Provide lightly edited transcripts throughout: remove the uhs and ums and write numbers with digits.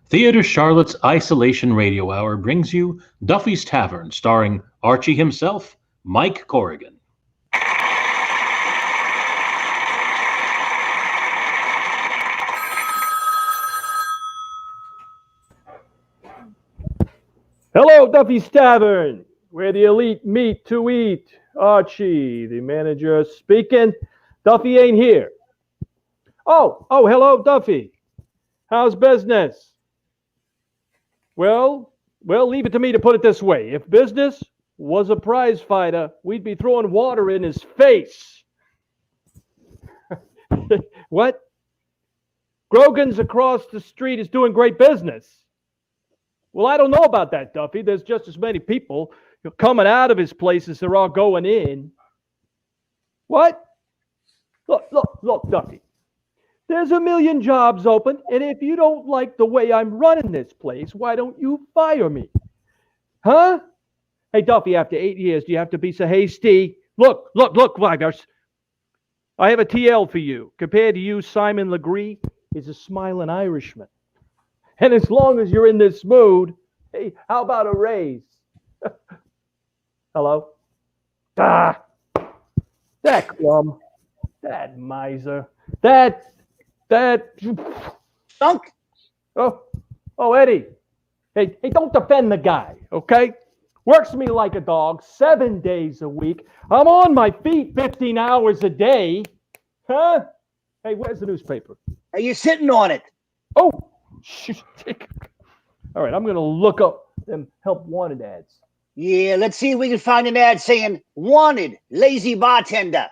Theatre Charlotte's Isolation Radio Hour brings you Duffy's Tavern, starring Archie himself, Mike Corrigan. Hello, Duffy's Tavern, where the elite meet to eat. Archie, the manager, speaking. Duffy ain't here. Oh, hello, Duffy. How's business? Well, leave it to me to put it this way. If business was a prize fighter, we'd be throwing water in his face. What? Grogan's across the street is doing great business. Well, I don't know about that, Duffy. There's just as many people coming out of his place as there are going in. What? Look, Duffy. There's a million jobs open, and if you don't like the way I'm running this place, why don't you fire me? Huh? Hey, Duffy, after 8 years, do you have to be so hasty? Look, Vigars. I have a TL for you. Compared to you, Simon Legree is a smiling Irishman. And as long as you're in this mood, hey, how about a raise? Hello? That clum. That miser. That. Stunk. Oh, Eddie. Hey, don't defend the guy, okay? Works me like a dog 7 days a week. I'm on my feet 15 hours a day. Huh? Hey, where's the newspaper? Are you sitting on it? Oh, shoot. All right, I'm going to look up them help wanted ads. Yeah, let's see if we can find an ad saying, wanted, lazy bartender.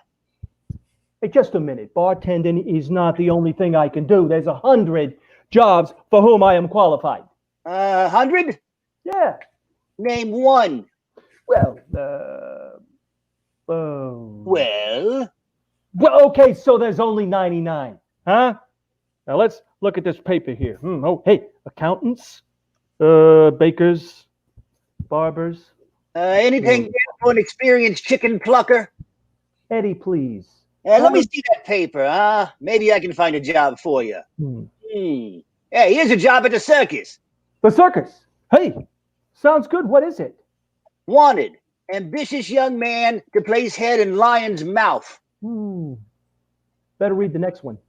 Hey, just a minute. Bartending is not the only thing I can do. There's 100 jobs for whom I am qualified. 100? Yeah. Name one. Well, okay, so there's only 99. Huh? Now let's look at this paper here. Hey, accountants, bakers, barbers. Anything for an experienced chicken plucker? Eddie, please. Let me see that paper. Maybe I can find a job for you. Hey, here's a job at the circus. The circus? Hey, sounds good. What is it? Wanted, ambitious young man to place head in lion's mouth. Better read the next one.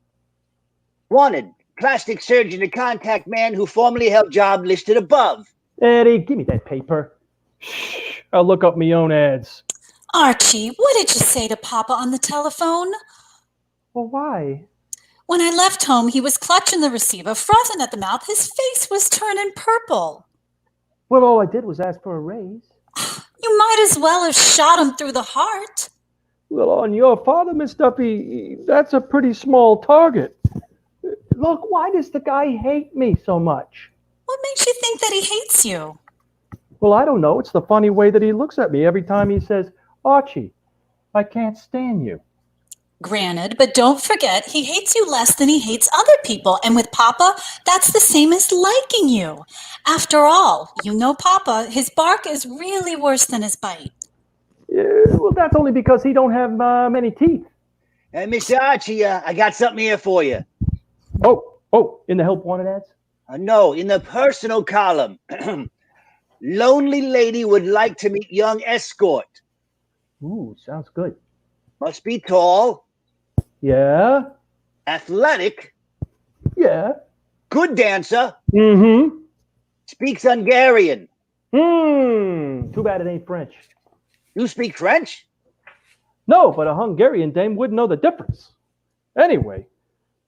Wanted, plastic surgeon to contact man who formerly held job listed above. Eddie, give me that paper. Shh, I'll look up my own ads. Archie, what did you say to Papa on the telephone? Well, why? When I left home, he was clutching the receiver, frozen at the mouth. His face was turning purple. Well, all I did was ask for a raise. You might as well have shot him through the heart. Well, on your father, Miss Duffy, that's a pretty small target. Look, why does the guy hate me so much? What makes you think that he hates you? Well, I don't know. It's the funny way that he looks at me every time he says, Archie, I can't stand you. Granted, but don't forget, he hates you less than he hates other people. And with Papa, that's the same as liking you. After all, you know Papa, his bark is really worse than his bite. Well, that's only because he don't have many teeth. Mr. Archie, I got something here for you. Oh, in the help wanted ads? No, in the personal column. Lonely lady would like to meet young escort. Ooh, sounds good. Must be tall. Yeah. Athletic. Yeah. Good dancer. Mm-hmm. Speaks Hungarian. Too bad it ain't French. You speak French? No, but a Hungarian dame wouldn't know the difference. Anyway,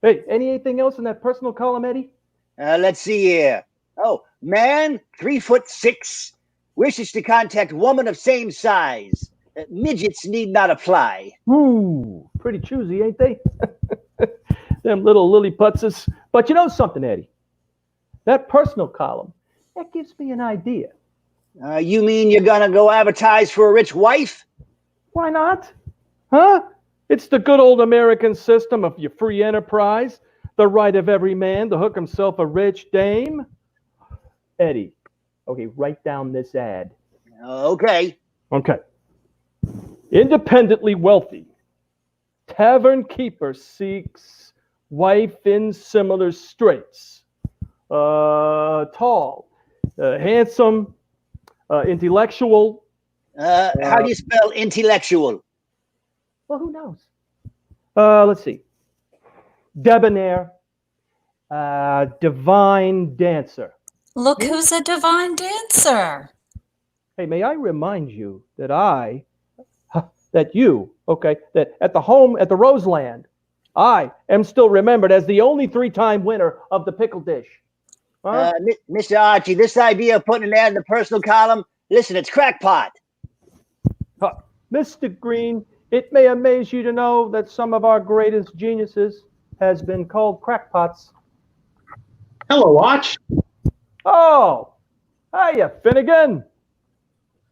hey, anything else in that personal column, Eddie? Let's see here. Oh, man, 3'6", wishes to contact woman of same size. Midgets need not apply. Ooh, pretty choosy, ain't they? Them little lilliputzes. But you know something, Eddie? That personal column, that gives me an idea. You mean you're gonna go advertise for a rich wife? Why not? Huh? It's the good old American system of your free enterprise, the right of every man to hook himself a rich dame. Eddie, okay, write down this ad. Okay. Independently wealthy. Tavern keeper seeks wife in similar straits. tall, handsome, intellectual. How do you spell intellectual? Well, who knows? Let's see. Debonair, divine dancer. Look who's a divine dancer. Hey, may I remind you that that at the home at the Roseland, I am still remembered as the only 3-time winner of the pickle dish. Huh? Mr. Archie, this idea of putting an ad in the personal column, listen, it's crackpot. Mr. Green, it may amaze you to know that some of our greatest geniuses has been called crackpots. Hello, Arch. Oh, hiya, Finnegan.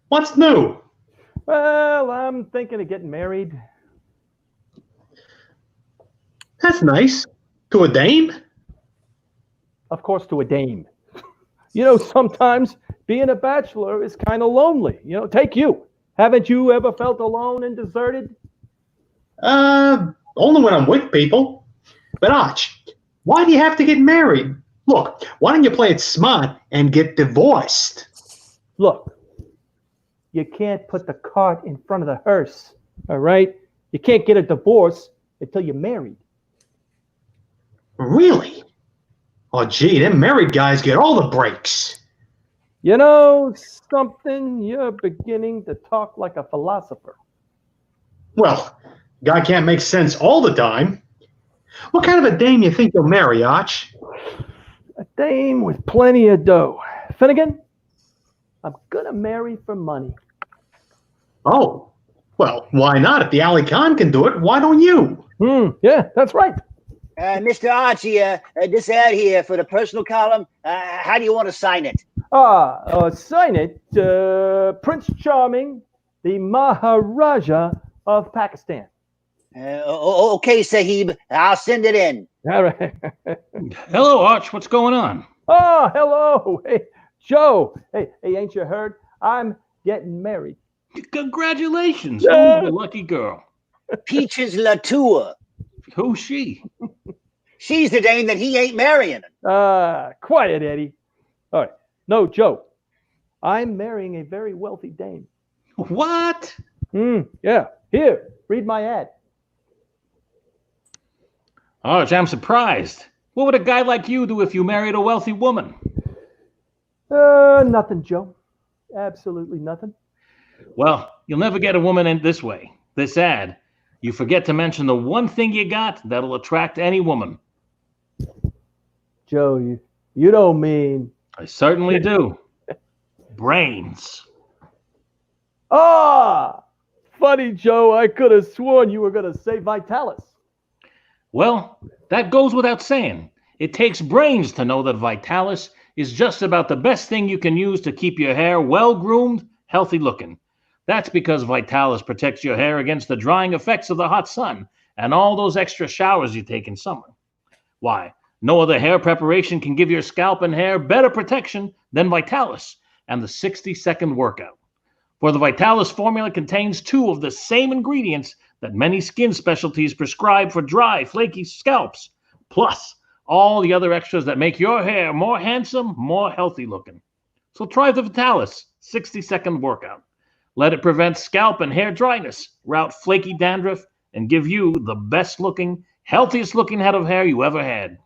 What's new? Well, I'm thinking of getting married. That's nice. To a dame? Of course, to a dame. You know, sometimes being a bachelor is kind of lonely. You know, take you. Haven't you ever felt alone and deserted? Only when I'm with people. But Arch, why do you have to get married? Look, why don't you play it smart and get divorced? Look, you can't put the cart in front of the hearse, all right? You can't get a divorce until you're married. Really? Oh, gee, them married guys get all the breaks. You know something? You're beginning to talk like a philosopher. Well, guy can't make sense all the time. What kind of a dame you think you'll marry, Arch? A dame with plenty of dough. Finnegan, I'm gonna marry for money. Oh, well, why not? If the Alley Khan can do it, why don't you? Yeah, that's right. Mr. Archie, this ad here for the personal column, how do you want to sign it? Sign it, Prince Charming, the Maharaja of Pakistan. Okay, Sahib, I'll send it in. All right. Hello, Arch. What's going on? Oh, hello. Hey, Joe. Hey, ain't you heard? I'm getting married. Congratulations. Who's the lucky girl? Peaches Latour. Who's she? She's the dame that he ain't marrying. Quiet, Eddie. All right. No, Joe. I'm marrying a very wealthy dame. What? Yeah. Here, read my ad. Arch, I'm surprised. What would a guy like you do if you married a wealthy woman? Nothing, Joe. Absolutely nothing. Well, you'll never get a woman in this way. This ad. You forget to mention the one thing you got that'll attract any woman. Joe, you don't mean... I certainly do. Brains. Funny, Joe. I could have sworn you were going to say Vitalis. Well, that goes without saying. It takes brains to know that Vitalis is just about the best thing you can use to keep your hair well-groomed, healthy-looking. That's because Vitalis protects your hair against the drying effects of the hot sun and all those extra showers you take in summer. Why, no other hair preparation can give your scalp and hair better protection than Vitalis and the 60-second workout. For the Vitalis formula contains 2 of the same ingredients that many skin specialties prescribe for dry, flaky scalps, plus all the other extras that make your hair more handsome, more healthy looking. So try the Vitalis 60-second workout. Let it prevent scalp and hair dryness, rout flaky dandruff, and give you the best looking, healthiest looking head of hair you ever had.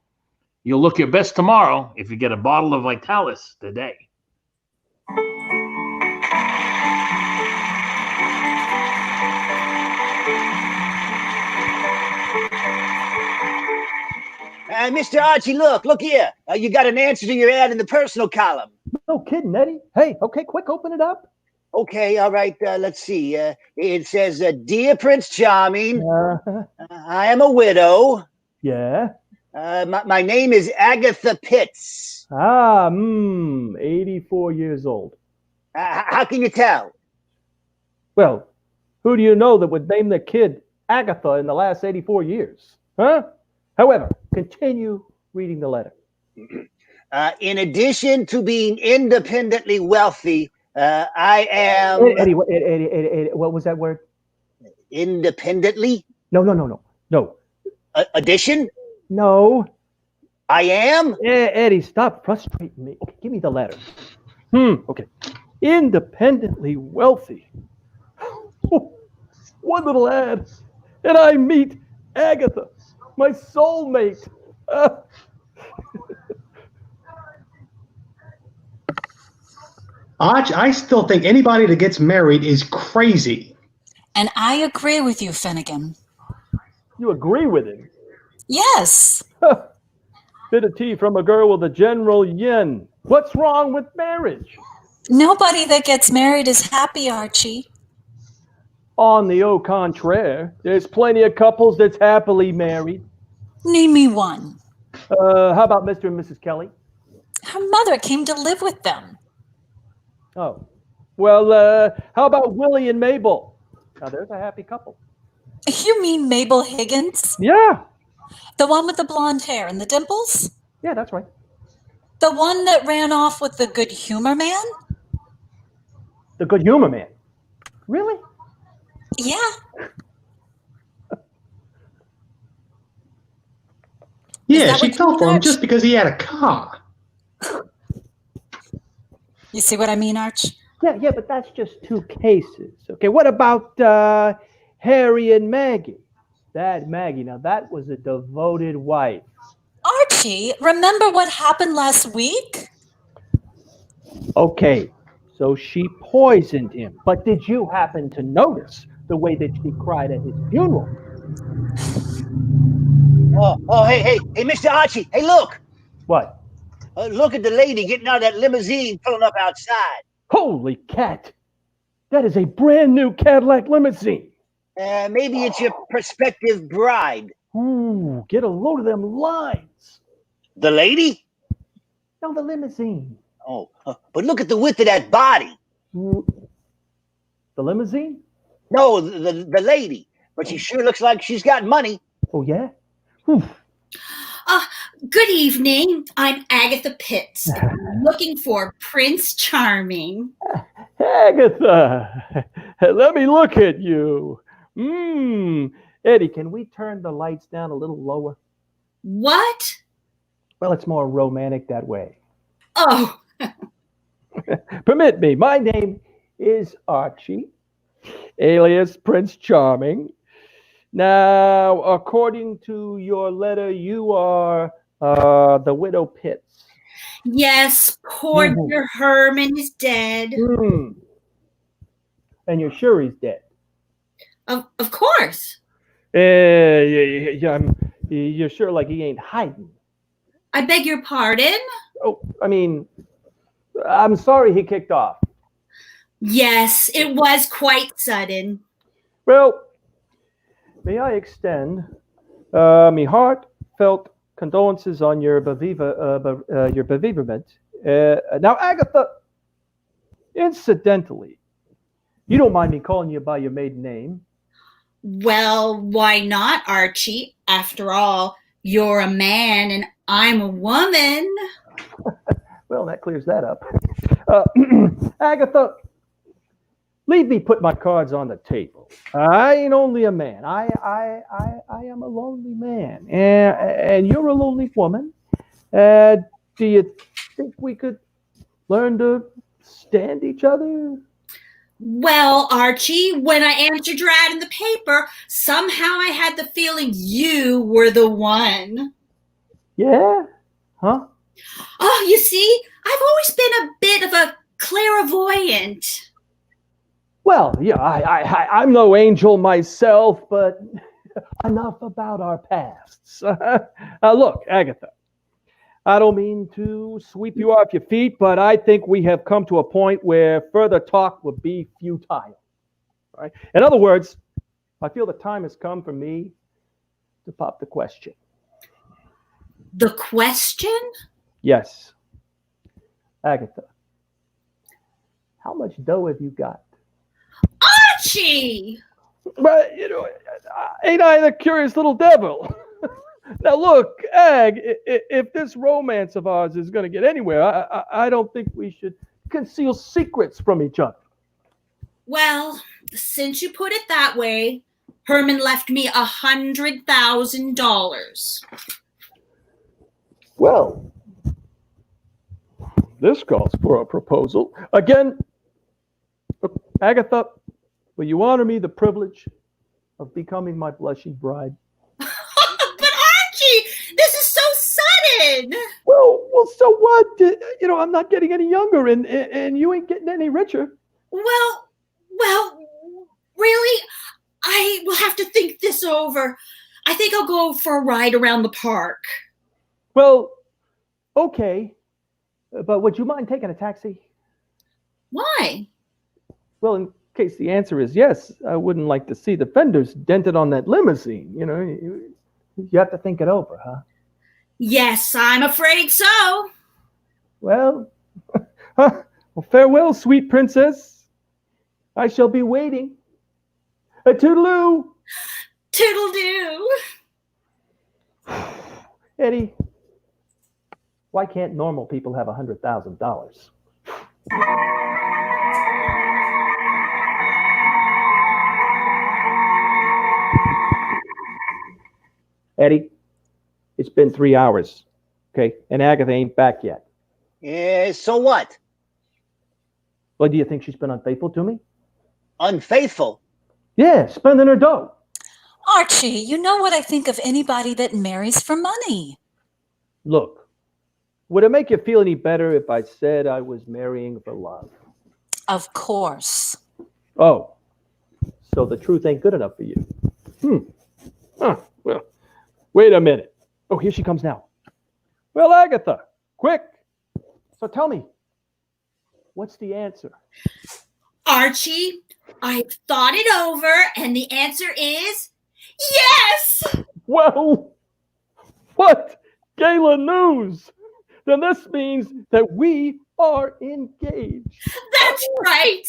You'll look your best tomorrow if you get a bottle of Vitalis today. Mr. Archie, look here. You got an answer to your ad in the personal column. No kidding, Eddie. Hey, okay, quick, open it up. Okay, all right, let's see. It says, Dear Prince Charming, I am a widow. Yeah. My name is Agatha Pitts. 84 years old. How can you tell? Well, who do you know that would name their kid Agatha in the last 84 years? Huh? However, continue reading the letter. In addition to being independently wealthy, I am... Eddie, what was that word? Independently? No. Addition? No. I am? Eddie, stop frustrating me. Okay, give me the letter. Okay. Independently wealthy. One little ad, and I meet Agatha, my soulmate. Arch, I still think anybody that gets married is crazy. And I agree with you, Finnegan. You agree with him? Yes. Bit of tea from a girl with a general yen. What's wrong with marriage? Nobody that gets married is happy, Archie. On the au contraire, there's plenty of couples that's happily married. Name me one. How about Mr. and Mrs. Kelly? Her mother came to live with them. Oh. Well, how about Willie and Mabel? Now, there's a happy couple. You mean Mabel Higgins? Yeah. The one with the blonde hair and the dimples? Yeah, that's right. The one that ran off with the good humor man? The good humor man. Really? Yeah. Yeah, she fell for him just because he had a car. You see what I mean, Arch? Yeah, but that's just two cases. Okay, what about Harry and Maggie? That Maggie, now that was a devoted wife. Archie, remember what happened last week? Okay, so she poisoned him. But did you happen to notice the way that she cried at his funeral? Hey, Mr. Archie. Hey, look. What? Look at the lady getting out of that limousine pulling up outside. Holy cat! That is a brand new Cadillac limousine. Maybe it's your prospective bride. Ooh, get a load of them lines. The lady? No, the limousine. Oh, but look at the width of that body. The limousine? No, the lady. But she sure looks like she's got money. Oh, yeah? Good evening. I'm Agatha Pitts, looking for Prince Charming. Agatha, let me look at you. Eddie, can we turn the lights down a little lower? What? Well, it's more romantic that way. Oh. Permit me. My name is Archie, alias Prince Charming. Now, according to your letter, you are the widow Pitts. Yes, poor dear Herman is dead. And you're sure he's dead? Of course. You're sure like he ain't hiding? I beg your pardon? Oh, I mean, I'm sorry he kicked off. Yes, it was quite sudden. Well, may I extend my heartfelt condolences on your bereavement. Now, Agatha, incidentally, you don't mind me calling you by your maiden name? Well, why not, Archie? After all, you're a man and I'm a woman. Well, that clears that up. Agatha, leave me put my cards on the table. I ain't only a man. I am a lonely man, and you're a lonely woman. Do you think we could learn to stand each other? Well, Archie, when I answered your ad in the paper, somehow I had the feeling you were the one. Yeah? Huh? Oh, you see, I've always been a bit of a clairvoyant. Well, yeah, I'm no angel myself, but enough about our pasts. Look, Agatha, I don't mean to sweep you off your feet, but I think we have come to a point where further talk would be futile. Right? In other words, I feel the time has come for me to pop the question. The question? Yes. Agatha, how much dough have you got? Archie! But, ain't I the curious little devil? Now, look, Ag, if this romance of ours is going to get anywhere, I don't think we should conceal secrets from each other. Well, since you put it that way, Herman left me $100,000. Well, this calls for a proposal. Again, Agatha, will you honor me the privilege of becoming my blushing bride? But Archie, this is so sudden. Well, so what? I'm not getting any younger, and you ain't getting any richer. Well, really, I will have to think this over. I think I'll go for a ride around the park. Well, okay. But would you mind taking a taxi? Why? Well, in case the answer is yes, I wouldn't like to see the fenders dented on that limousine. You have to think it over, huh? Yes, I'm afraid so. Well, farewell, sweet princess. I shall be waiting. Toodaloo. Toodle-doo. Eddie, why can't normal people have $100,000? Eddie, it's been 3 hours, okay? And Agatha ain't back yet. So what? Well, do you think she's been unfaithful to me? Unfaithful? Yeah, spending her dough. Archie, you know what I think of anybody that marries for money. Look, would it make you feel any better if I said I was marrying for love? Of course. Oh, so the truth ain't good enough for you. Well, wait a minute. Oh, here she comes now. Well, Agatha, quick. So tell me, what's the answer? Archie, I've thought it over, and the answer is yes! Well, what gala news? Then this means that we are engaged. That's right.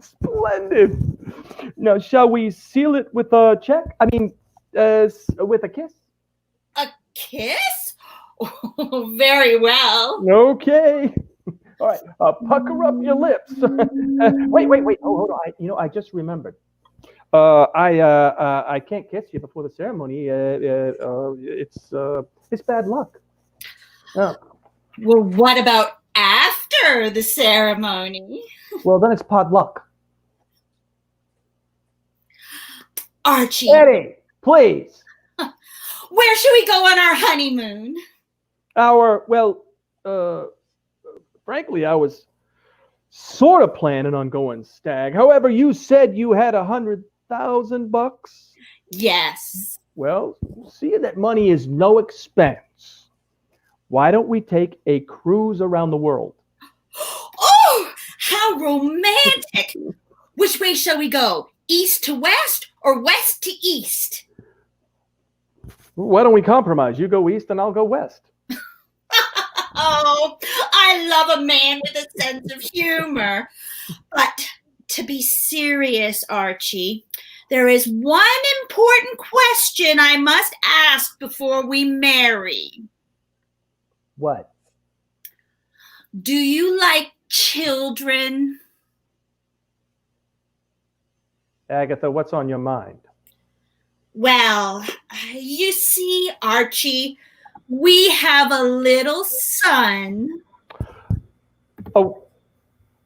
Splendid. Now, shall we seal it with a check? With a kiss? A kiss? Oh, very well. Okay. All right. Pucker up your lips. Wait. Oh, hold on. I just remembered. I can't kiss you before the ceremony. It's bad luck. Well, what about after the ceremony? Well, then it's potluck. Archie, Eddie, please. where should we go on our honeymoon? Frankly, I was sort of planning on going stag. However, you said you had $100,000. Yes. Well, seeing that money is no expense, why don't we take a cruise around the world? Oh, how romantic. Which way shall we go? East to west or west to east? Why don't we compromise? You go east and I'll go west. Oh, I love a man with a sense of humor. But to be serious, Archie, there is one important question I must ask before we marry. What? Do you like children? Agatha, what's on your mind? Well, you see, Archie, we have a little son. Oh,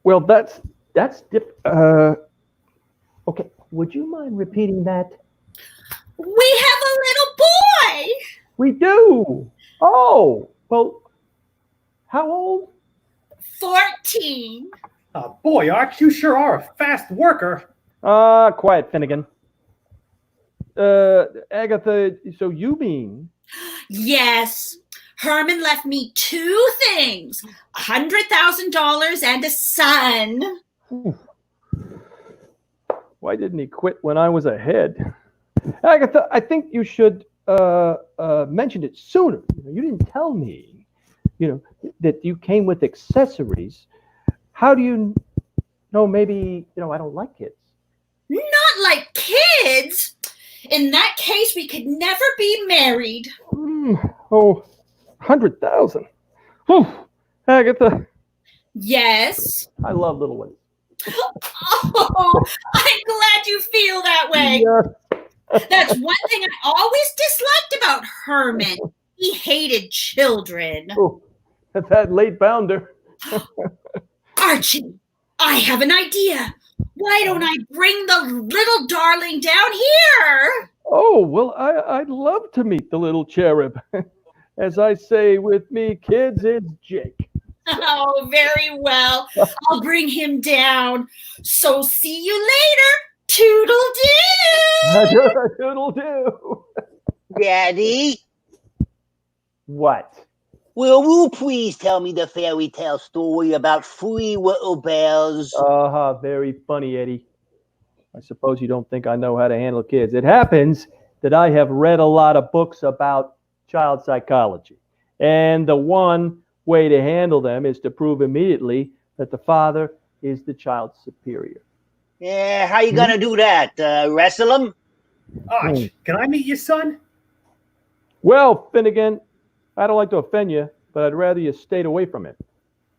well, that's okay. Would you mind repeating that? We have a little boy. We do. Oh, well, how old? 14. Boy, Arch, you sure are a fast worker. Quiet, Finnegan. Agatha, so you mean? Yes. Herman left me 2 things, $100,000 and a son. Why didn't he quit when I was ahead? Agatha, I think you should mention it sooner. You didn't tell me, that you came with accessories. How do you know? Maybe, I don't like kids. Not like kids. In that case, we could never be married. Oh, 100,000. Oh, Agatha. Yes. I love little ones. Oh, I'm glad you feel that way. Yeah. That's one thing I always disliked about Herman. He hated children. Oh, that late bounder. Archie, I have an idea. Why don't I bring the little darling down here? Oh, well, I'd love to meet the little cherub. As I say with me kids, it's Jake. Oh, very well. I'll bring him down. So see you later. Toodle-doo. Toodle-doo. Daddy, What? will you please tell me the fairy tale story about 3 little bears? Very funny, Eddie. I suppose you don't think I know how to handle kids. It happens that I have read a lot of books about child psychology. And the one way to handle them is to prove immediately that the father is the child's superior. Yeah, how you gonna do that? Wrestle him? Arch, can I meet your son? Well, Finnegan, I don't like to offend you, but I'd rather you stayed away from him.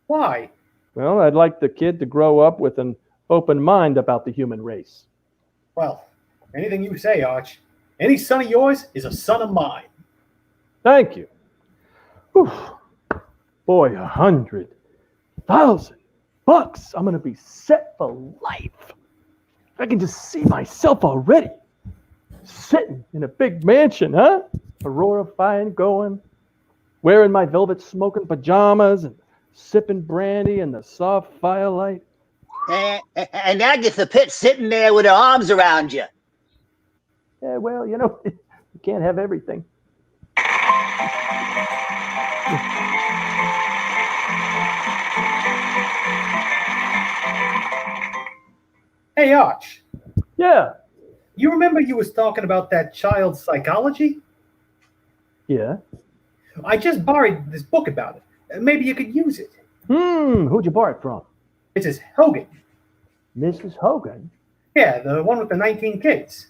Why? Well, I'd like the kid to grow up with an open mind about the human race. Well, anything you say, Arch. Any son of yours is a son of mine. Thank you. Whew. Boy, $100,000. I'm going to be set for life. I can just see myself already. Sitting in a big mansion, huh? Aurora fine going. Wearing my velvet smoking pajamas and sipping brandy in the soft firelight. And Agatha Pitt sitting there with her arms around you. Yeah, well, you know, you can't have everything. Hey, Arch. Yeah. You remember you was talking about that child's psychology? Yeah. I just borrowed this book about it. Maybe you could use it. Who'd you borrow it from? Mrs. Hogan. Mrs. Hogan? Yeah, the one with the 19 kids.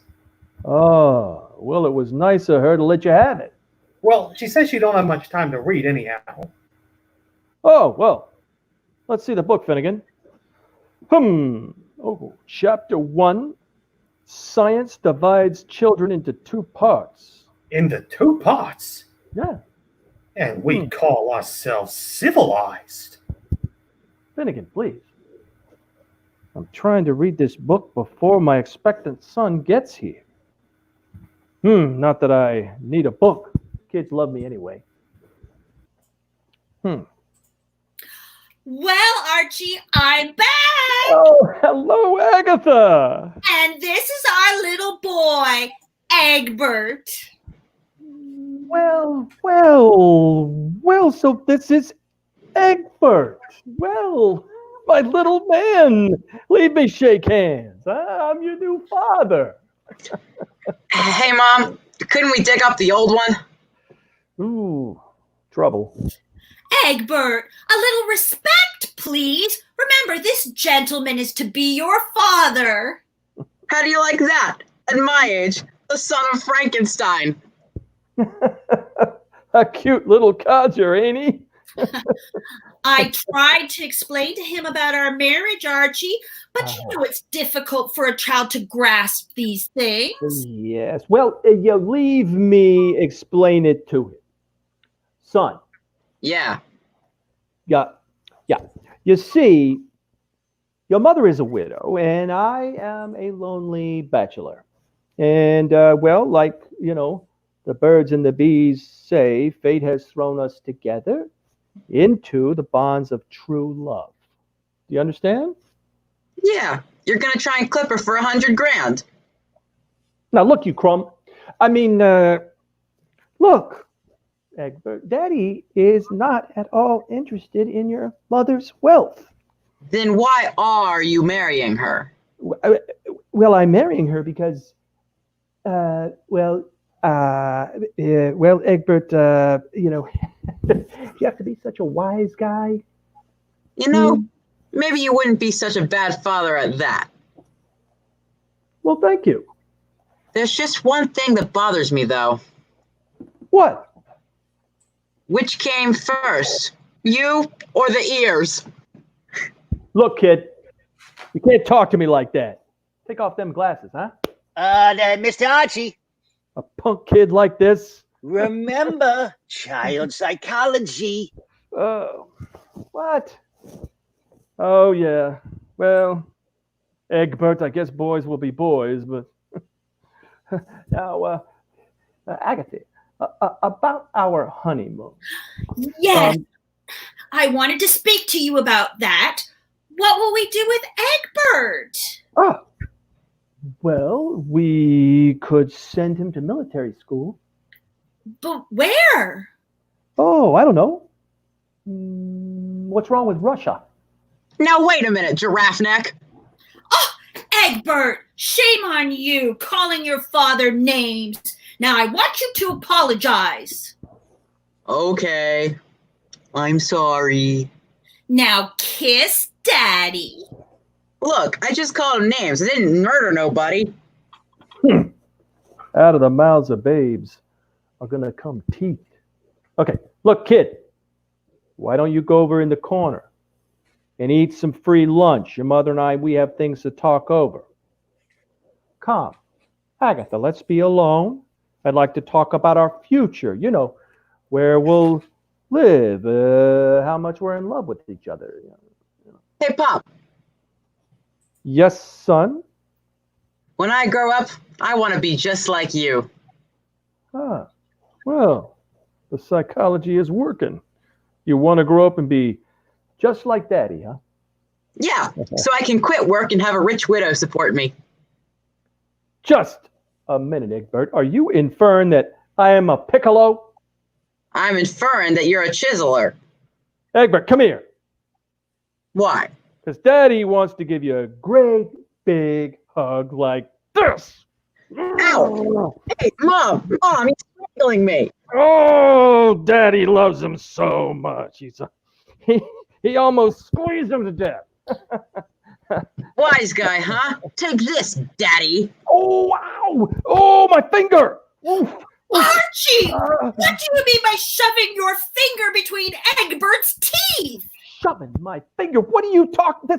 Oh, well, it was nice of her to let you have it. Well, she says she don't have much time to read anyhow. Oh, well, let's see the book, Finnegan. Oh, chapter 1. Science divides children into 2 parts. Into 2 parts? Yeah. And we call ourselves civilized. Finnegan, please. I'm trying to read this book before my expectant son gets here. Not that I need a book. Kids love me anyway. Well, Archie, I'm back. Oh, hello, Agatha. And this is our little boy, Egbert. Well, so this is Egbert. Well, my little man. Leave me shake hands. I'm your new father. Hey, Mom, couldn't we dig up the old one? Ooh, trouble. Egbert, a little respect, please. Remember, this gentleman is to be your father. How do you like that? At my age, the son of Frankenstein. A cute little codger, ain't he? I tried to explain to him about our marriage, Archie, but you know it's difficult for a child to grasp these things. Yes. Well, you leave me explain it to him. Son. Yeah. Yeah. You see, your mother is a widow, and I am a lonely bachelor. And, well, like, you know, the birds and the bees say, fate has thrown us together into the bonds of true love. Do you understand? Yeah. You're going to try and clip her for $100,000. Now, look, you crumb. I mean, look, Egbert, Daddy is not at all interested in your mother's wealth. Then why are you marrying her? Well, I'm marrying her because, well, Egbert, you know, you have to be such a wise guy. You know, maybe you wouldn't be such a bad father at that. Well, thank you. There's just one thing that bothers me, though. What? Which came first, you or the ears? Look, kid, you can't talk to me like that. Take off them glasses, huh? Mr. Archie. A punk kid like this? Remember, child psychology. What? Oh, yeah. Well, Egbert, I guess boys will be boys, but now, Agatha, about our honeymoon. Yes, I wanted to speak to you about that. What will we do with Egbert? Well, we could send him to military school. But where? Oh, I don't know. What's wrong with Russia? Now, wait a minute, giraffe neck. Oh, Egbert, shame on you calling your father names. Now I want you to apologize. Okay. I'm sorry. Now kiss Daddy. Look, I just called him names. I didn't murder nobody. Out of the mouths of babes are going to come teeth. Okay, look, kid, why don't you go over in the corner and eat some free lunch? Your mother and I, we have things to talk over. Come, Agatha, let's be alone. I'd like to talk about our future, you know, where we'll live, how much we're in love with each other. Hey, Pop, Yes, son? when I grow up, I want to be just like you. Well, the psychology is working. You want to grow up and be just like Daddy, huh? Yeah, so I can quit work and have a rich widow support me. Just a minute, Egbert. Are you inferring that I am a piccolo? I'm inferring that you're a chiseler. Egbert, come here. Why? Because Daddy wants to give you a great big hug like this. Ow! Hey, Mom, he's strangling me. Oh, Daddy loves him so much. He almost squeezed him to death. Wise guy, huh? Take this, Daddy. Oh, wow! Oh, my finger! Oof. Archie, what do you mean by shoving your finger between Egbert's teeth? Shoving my finger? What are you talking?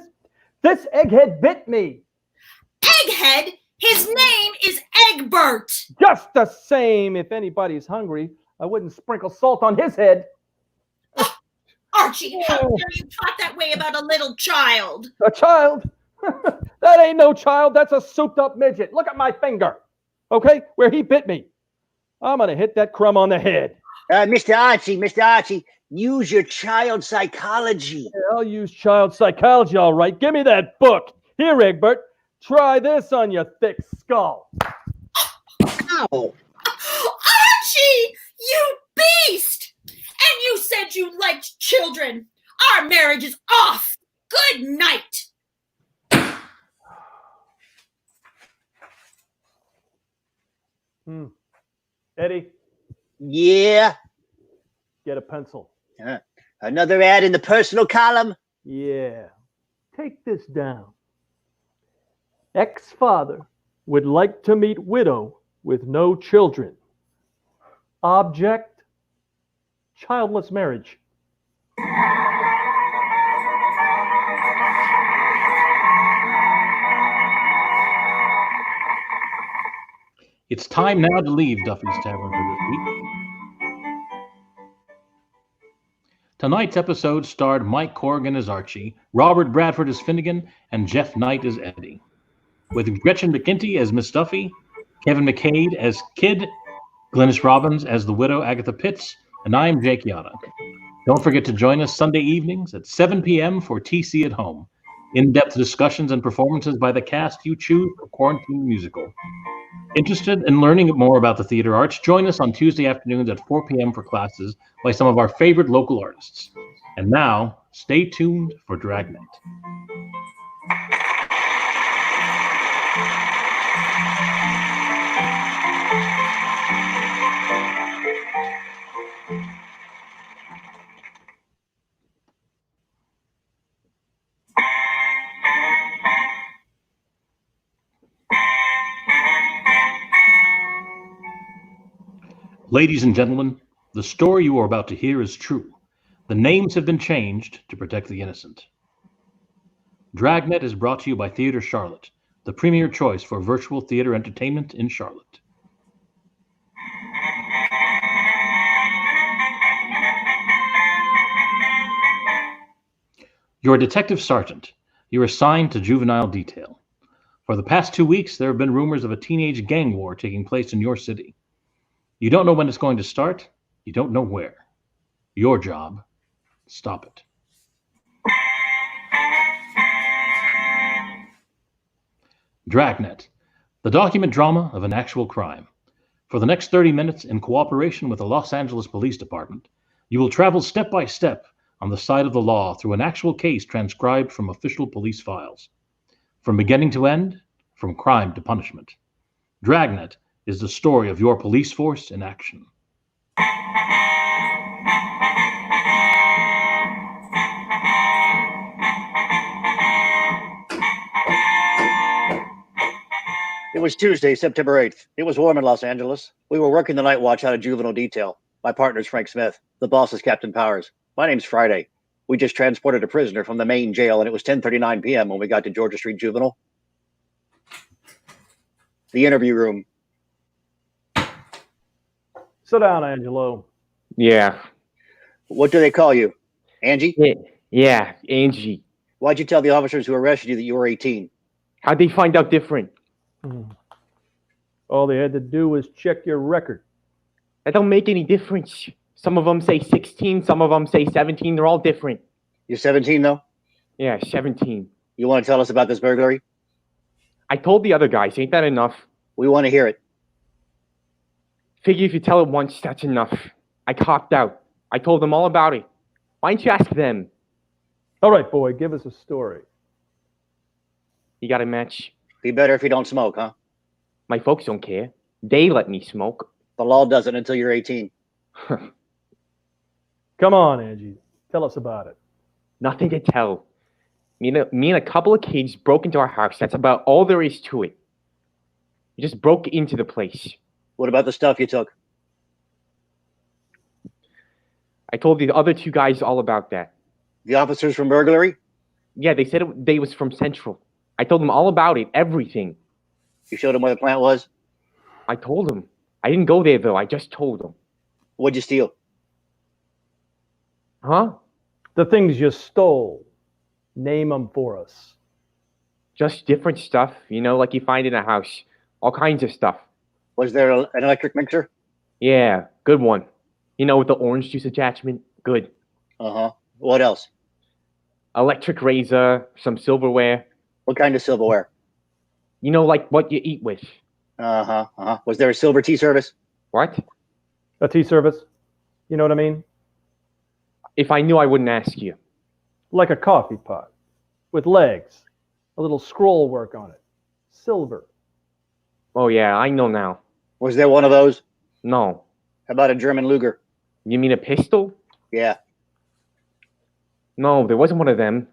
This egghead bit me. Egghead? His name is Egbert. Just the same, if anybody's hungry, I wouldn't sprinkle salt on his head. Archie, how dare you talk that way about a little child? A child? That ain't no child. That's a souped-up midget. Look at my finger, okay, where he bit me. I'm going to hit that crumb on the head. Mr. Archie, use your child psychology. Yeah, I'll use child psychology, all right. Give me that book. Here, Egbert, try this on your thick skull. Ow! Archie, you beast! And you said you liked children. Our marriage is off. Good night. Eddie, Yeah. get a pencil. Another ad in the personal column. Yeah. Take this down. Ex-father would like to meet widow with no children. Object, childless marriage. It's time now to leave Duffy's Tavern for this week. Tonight's episode starred Mike Corrigan as Archie, Robert Bradford as Finnegan, and Jeff Knight as Eddie. With Gretchen McGinty as Miss Duffy, Cavan Meade as Kid, Glynnis Robbins as the widow Agatha Pitts, and I'm Jake Yara. Don't forget to join us Sunday evenings at 7 p.m. for TC at Home. In-depth discussions and performances by the cast you choose for Quarantine Musical. Interested in learning more about the theater arts? Join us on Tuesday afternoons at 4 p.m. for classes by some of our favorite local artists. And now, stay tuned for Dragnet. Ladies and gentlemen, the story you are about to hear is true. The names have been changed to protect the innocent. Dragnet is brought to you by Theatre Charlotte, the premier choice for virtual theater entertainment in Charlotte. You're a detective sergeant. You're assigned to juvenile detail. For the past 2 weeks, there have been rumors of a teenage gang war taking place in your city. You don't know when it's going to start. You don't know where. Your job, stop it. Dragnet, the document drama of an actual crime. For the next 30 minutes, in cooperation with the Los Angeles Police Department, you will travel step by step on the side of the law through an actual case transcribed from official police files. From beginning to end, from crime to punishment. Dragnet is the story of your police force in action. It was Tuesday, September 8th. It was warm in Los Angeles. We were working the night watch out of juvenile detail. My partner's Frank Smith. The boss is Captain Powers. My name's Friday. We just transported a prisoner from the main jail, and it was 10:39 p.m. when we got to Georgia Street Juvenile. The interview room. Sit down, Angelo. Yeah. What do they call you? Angie? Yeah, Angie. Why'd you tell the officers who arrested you that you were 18? How'd they find out different? All they had to do was check your record. That don't make any difference. Some of them say 16, some of them say 17. They're all different. You're 17, though? Yeah, 17. You want to tell us about this burglary? I told the other guys. Ain't that enough? We want to hear it. Figure if you tell it once, that's enough. I copped out. I told them all about it. Why don't you ask them? All right, boy, give us a story. You got a match? Be better if you don't smoke, huh? My folks don't care. They let me smoke. The law doesn't until you're 18. Come on, Angie. Tell us about it. Nothing to tell. Me and a couple of kids broke into our house. That's about all there is to it. We just broke into the place. What about the stuff you took? I told the other two guys all about that. The officers from burglary? Yeah, they said they was from Central. I told them all about it, everything. You showed them where the plant was? I told them. I didn't go there, though. I just told them. What'd you steal? Huh? The things you stole. Name them for us. Just different stuff, like you find in a house. All kinds of stuff. Was there an electric mixer? Yeah, good one. With the orange juice attachment? Good. Uh-huh. What else? Electric razor, some silverware. What kind of silverware? Like what you eat with. Uh-huh. Uh-huh. Was there a silver tea service? What? A tea service? You know what I mean? If I knew, I wouldn't ask you. Like a coffee pot. With legs. A little scroll work on it. Silver. Oh, yeah, I know now. Was there one of those? No. How about a German Luger? You mean a pistol? Yeah. No, there wasn't one of them.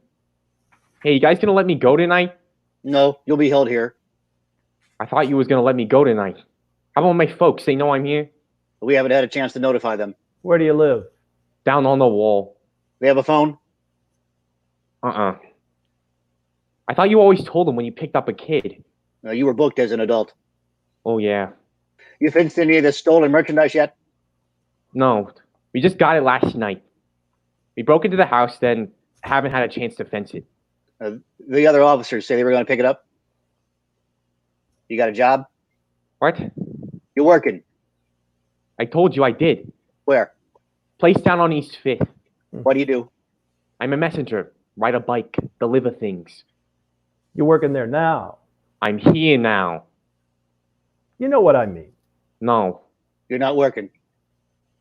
Hey, you guys gonna let me go tonight? No, you'll be held here. I thought you was gonna let me go tonight. How about my folks? They know I'm here? We haven't had a chance to notify them. Where do you live? Down on the wall. They have a phone? I thought you always told them when you picked up a kid. No, you were booked as an adult. Oh, yeah. You finished any of this stolen merchandise yet? No, we just got it last night. We broke into the house, then haven't had a chance to fence it. The other officers say they were going to pick it up? You got a job? What? You're working? I told you I did. Where? Place down on East 5th. What do you do? I'm a messenger. Ride a bike. Deliver things. You're working there now. I'm here now. You know what I mean. No. You're not working.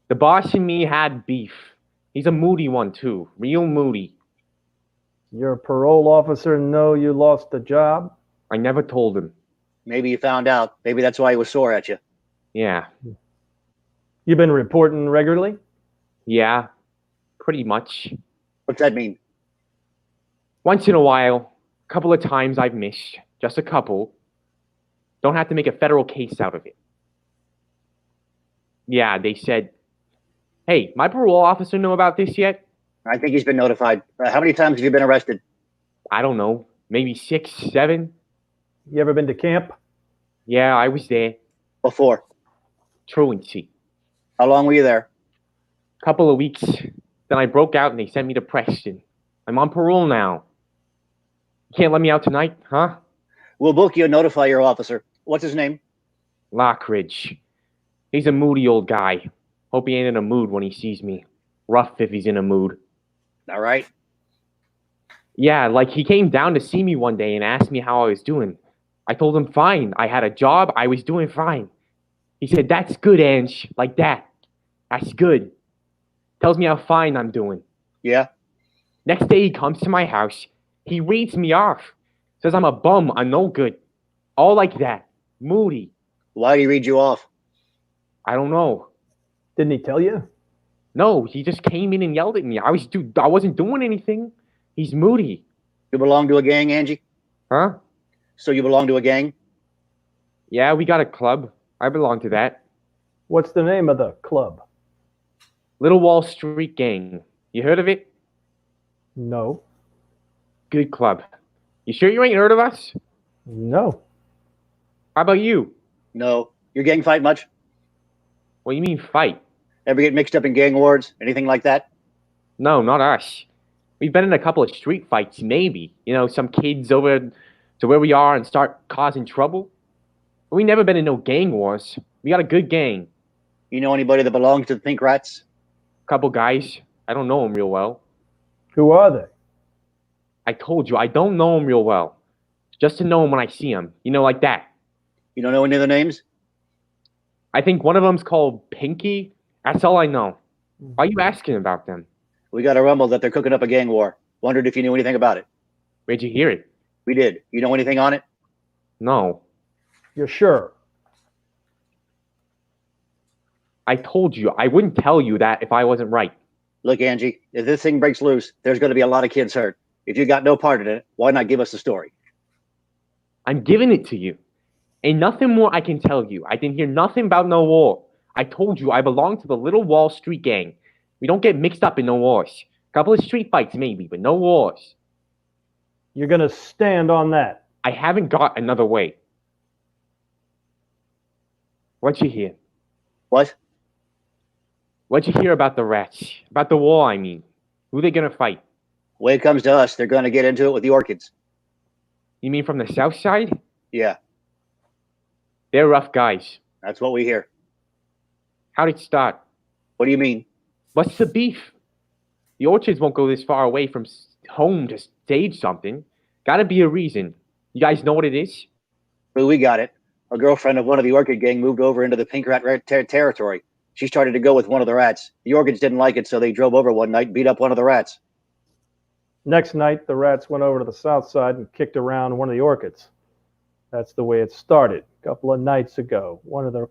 The boss and me had beef. He's a moody one, too. Real moody. Your parole officer know you lost the job? I never told him. Maybe you found out. Maybe that's why he was sore at you. Yeah. You been reporting regularly? Yeah. Pretty much. What's that mean? Once in a while. A couple of times I've missed. Just a couple. Don't have to make a federal case out of it. Yeah, they said, hey, my parole officer know about this yet? I think he's been notified. How many times have you been arrested? I don't know. Maybe 6, 7? You ever been to camp? Yeah, I was there. Before. Truancy. How long were you there? Couple of weeks. Then I broke out and they sent me to Preston. I'm on parole now. You can't let me out tonight, huh? We'll book you and notify your officer. What's his name? Lockridge. He's a moody old guy. Hope he ain't in a mood when he sees me. Rough if he's in a mood. All right. Yeah, like he came down to see me one day and asked me how I was doing. I told him fine. I had a job. I was doing fine. He said, "That's good, Ange." Like that. That's good. Tells me how fine I'm doing. Yeah? Next day he comes to my house. He reads me off. Says I'm a bum, a no good. All like that. Moody. Why'd he read you off? I don't know. Didn't he tell you? No, he just came in and yelled at me. I wasn't doing anything. He's moody. You belong to a gang, Angie? Huh? So you belong to a gang? Yeah, we got a club. I belong to that. What's the name of the club? Little Wall Street Gang. You heard of it? No. Good club. You sure you ain't heard of us? No. How about you? No. Your gang fight much? What do you mean fight? Ever get mixed up in gang wars? Anything like that? No, not us. We've been in a couple of street fights, maybe. You know, some kids over to where we are and start causing trouble. But we never been in no gang wars. We got a good gang. You know anybody that belongs to the Pink Rats? Couple guys. I don't know them real well. Who are they? I told you, I don't know them real well. Just to know them when I see them. You know, like that. You don't know any of the names? I think one of them's called Pinky. That's all I know. Why are you asking about them? We got a rumble that they're cooking up a gang war. Wondered if you knew anything about it. Where'd you hear it? We did. You know anything on it? No. You're sure? I told you, I wouldn't tell you that if I wasn't right. Look, Angie, if this thing breaks loose, there's going to be a lot of kids hurt. If you got no part in it, why not give us the story? I'm giving it to you. Ain't nothing more I can tell you. I didn't hear nothing about no war. I told you I belong to the Little Wall Street Gang. We don't get mixed up in no wars. Couple of street fights maybe, but no wars. You're going to stand on that? I haven't got another way. What'd you hear? What? What'd you hear about the rats? About the war, I mean. Who they gonna fight? Way it comes to us, they're going to get into it with the Orchids. You mean from the south side? Yeah, They're rough guys. that's what we hear. How'd it start? What do you mean? What's the beef? The Orchids won't go this far away from home to stage something. Gotta be a reason. You guys know what it is? Well, we got it. A girlfriend of one of the Orchid gang moved over into the Pink Rat territory. She started to go with one of the rats. The Orchids didn't like it, so they drove over one night and beat up one of the rats. Next night, the rats went over to the south side and kicked around one of the Orchids. That's the way it started. A couple of nights ago, one of the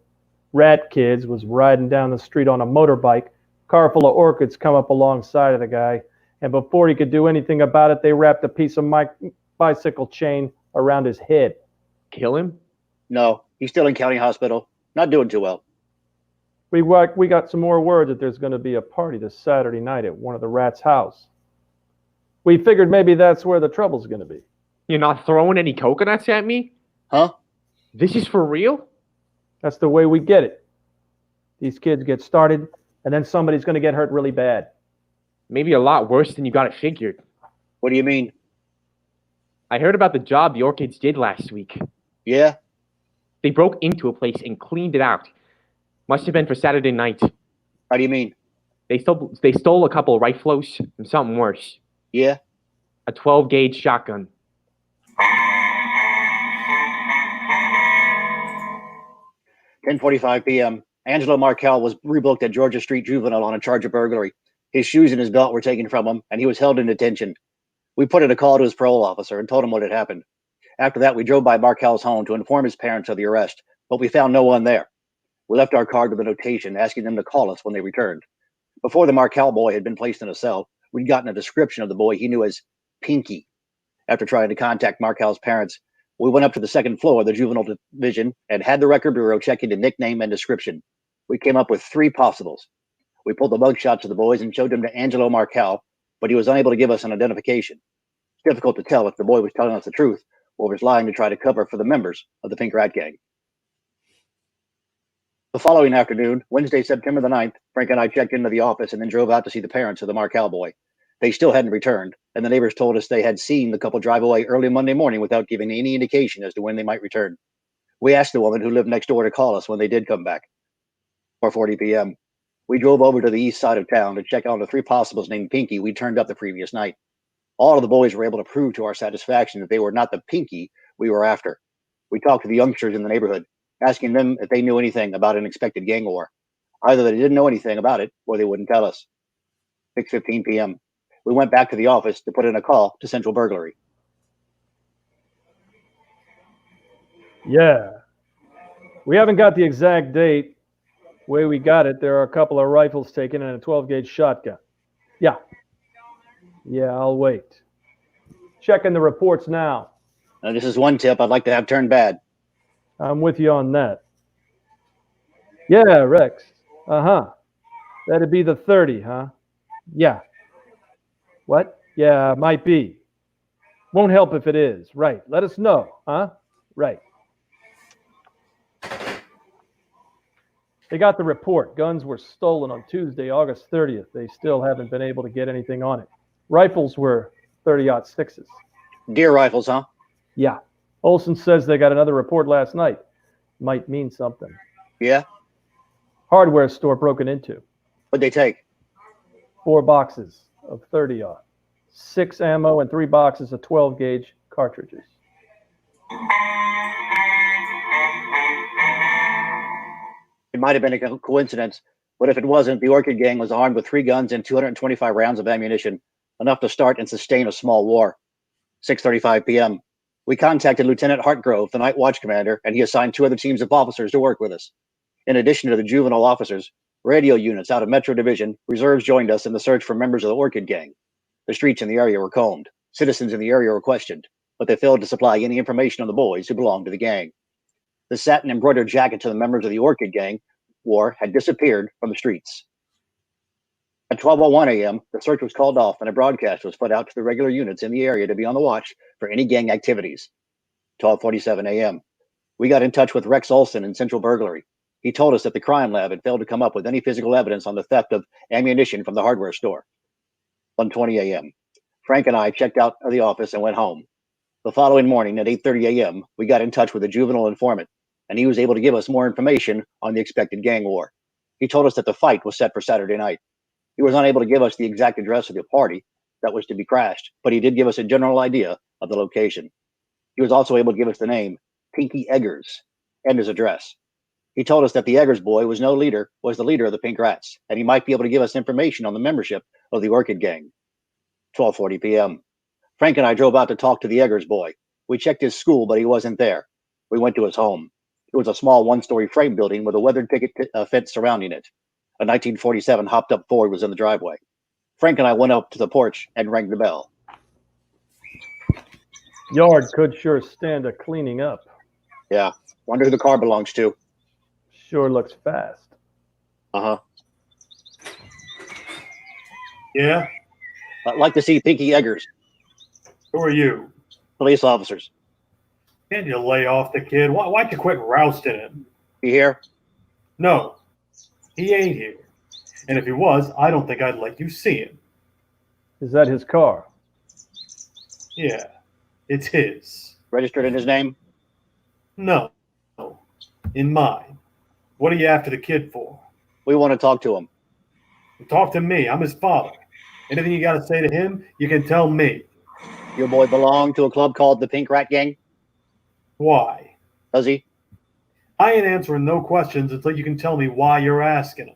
rat kids was riding down the street on a motorbike. Car full of Orchids come up alongside of the guy, and before he could do anything about it, they wrapped a piece of bicycle chain around his head. Kill him? No, he's still in county hospital. Not doing too well. We got some more word that there's going to be a party this Saturday night at one of the rats' house. We figured maybe that's where the trouble's going to be. You're not throwing any coconuts at me? Huh? This is for real? That's the way we get it. These kids get started, and then somebody's going to get hurt really bad. Maybe a lot worse than you got it figured. What do you mean? I heard about the job the Orchids did last week. Yeah? They broke into a place and cleaned it out. Must have been for Saturday night. How do you mean? They stole a couple of riflos and something worse. Yeah? A 12-gauge shotgun. "10:45 p.m. Angelo Markel was rebooked at Georgia Street Juvenile on a charge of burglary. His shoes and his belt were taken from him, and he was held in detention. We put in a call to his parole officer and told him what had happened. After that, we drove by Markel's home to inform his parents of the arrest, but we found no one there. We left our card with a notation asking them to call us when they returned. Before the Markel boy had been placed in a cell, we'd gotten a description of the boy he knew as Pinky. After trying to contact Markel's parents, we went up to the second floor of the juvenile division and had the record bureau check into nickname and description. We came up with 3 possibles. We pulled the mug shots of the boys and showed them to Angelo Markel, but he was unable to give us an identification. It's difficult to tell if the boy was telling us the truth or was lying to try to cover for the members of the Pink Rat Gang. The following afternoon, Wednesday, September the 9th, Frank and I checked into the office and then drove out to see the parents of the Markel boy. They still hadn't returned. and the neighbors told us they had seen the couple drive away early Monday morning without giving any indication as to when they might return. We asked the woman who lived next door to call us when they did come back. 4:40 p.m. We drove over to the east side of town to check on the 3 possibles named Pinky we turned up the previous night. All of the boys were able to prove to our satisfaction that they were not the Pinky we were after. We talked to the youngsters in the neighborhood, asking them if they knew anything about an expected gang war. Either they didn't know anything about it, or they wouldn't tell us. 6:15 p.m. We went back to the office to put in a call to Central Burglary. Yeah. We haven't got the exact date. Way we got it, there are a couple of rifles taken and a 12-gauge shotgun. Yeah. Yeah, I'll wait. Checking the reports now. Now, this is one tip I'd like to have turned bad. I'm with you on that. Yeah, Rex. Uh-huh. That'd be the 30, huh? Yeah. What? Yeah, might be. Won't help if it is. Right. Let us know, huh? Right. They got the report. Guns were stolen on Tuesday, August 30th. They still haven't been able to get anything on it. Rifles were 30-06s. Deer rifles, huh? Yeah. Olson says they got another report last night. Might mean something. Yeah? Hardware store broken into. What'd they take? 4 boxes of 30-aught. 6 ammo and 3 boxes of 12-gauge cartridges. It might have been a coincidence, but if it wasn't, the Orchid Gang was armed with 3 guns and 225 rounds of ammunition, enough to start and sustain a small war. 6:35 p.m. We contacted Lieutenant Hartgrove, the night watch commander, and he assigned 2 other teams of officers to work with us. In addition to the juvenile officers, radio units out of Metro Division, reserves joined us in the search for members of the Orchid Gang. The streets in the area were combed. Citizens in the area were questioned, but they failed to supply any information on the boys who belonged to the gang. The satin embroidered jackets of the members of the Orchid Gang wore had disappeared from the streets. At 12:01 a.m., the search was called off and a broadcast was put out to the regular units in the area to be on the watch for any gang activities. 12:47 a.m. We got in touch with Rex Olson in Central Burglary. He told us that the crime lab had failed to come up with any physical evidence on the theft of ammunition from the hardware store. 1:20 a.m. Frank and I checked out of the office and went home. The following morning at 8:30 a.m., we got in touch with a juvenile informant, and he was able to give us more information on the expected gang war. He told us that the fight was set for Saturday night. He was unable to give us the exact address of the party that was to be crashed, but he did give us a general idea of the location. He was also able to give us the name, Pinky Eggers, and his address. He told us that the Eggers boy was the leader of the Pink Rats, and he might be able to give us information on the membership of the Orchid Gang. 12:40 p.m. Frank and I drove out to talk to the Eggers boy. We checked his school, but he wasn't there. We went to his home. It was a small 1-story frame building with a weathered picket fence surrounding it. A 1947 hopped-up Ford was in the driveway. Frank and I went up to the porch and rang the bell. Yard could sure stand a cleaning up. Yeah. Wonder who the car belongs to. Sure looks fast. Uh-huh. Yeah? I'd like to see Pinky Eggers. Who are you? Police officers. Can't you lay off the kid? Why'd you quit rousting him? You here? No. He ain't here. And if he was, I don't think I'd let you see him. Is that his car? Yeah. It's his. Registered in his name? No. In mine. What are you after the kid for? We want to talk to him. Talk to me. I'm his father. Anything you got to say to him, you can tell me. Your boy belong to a club called the Pink Rat Gang? Why? Does he? I ain't answering no questions until you can tell me why you're asking them.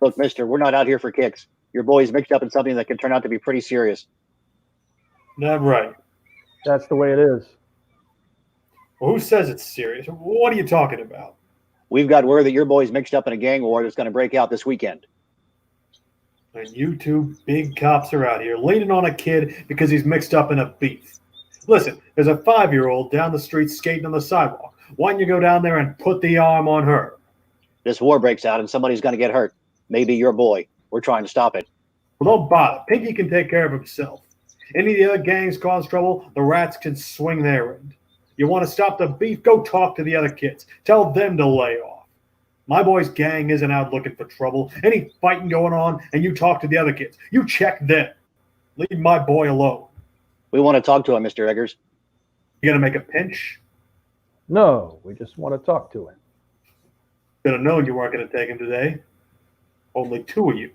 Look, mister, we're not out here for kicks. Your boy's mixed up in something that could turn out to be pretty serious. Not right. That's the way it is. Well, who says it's serious? What are you talking about? We've got word that your boy's mixed up in a gang war that's going to break out this weekend. And you two big cops are out here leaning on a kid because he's mixed up in a beef. Listen, there's a 5-year-old down the street skating on the sidewalk. Why don't you go down there and put the arm on her? This war breaks out and somebody's going to get hurt. Maybe your boy. We're trying to stop it. Well, don't bother. Pinky can take care of himself. Any of the other gangs cause trouble, the rats can swing their end. You want to stop the beef? Go talk to the other kids. Tell them to lay off. My boy's gang isn't out looking for trouble. Any fighting going on, and you talk to the other kids. You check them. Leave my boy alone. We want to talk to him, Mr. Eggers. You gonna make a pinch? No, we just want to talk to him. Should have known you weren't gonna take him today. Only two of you.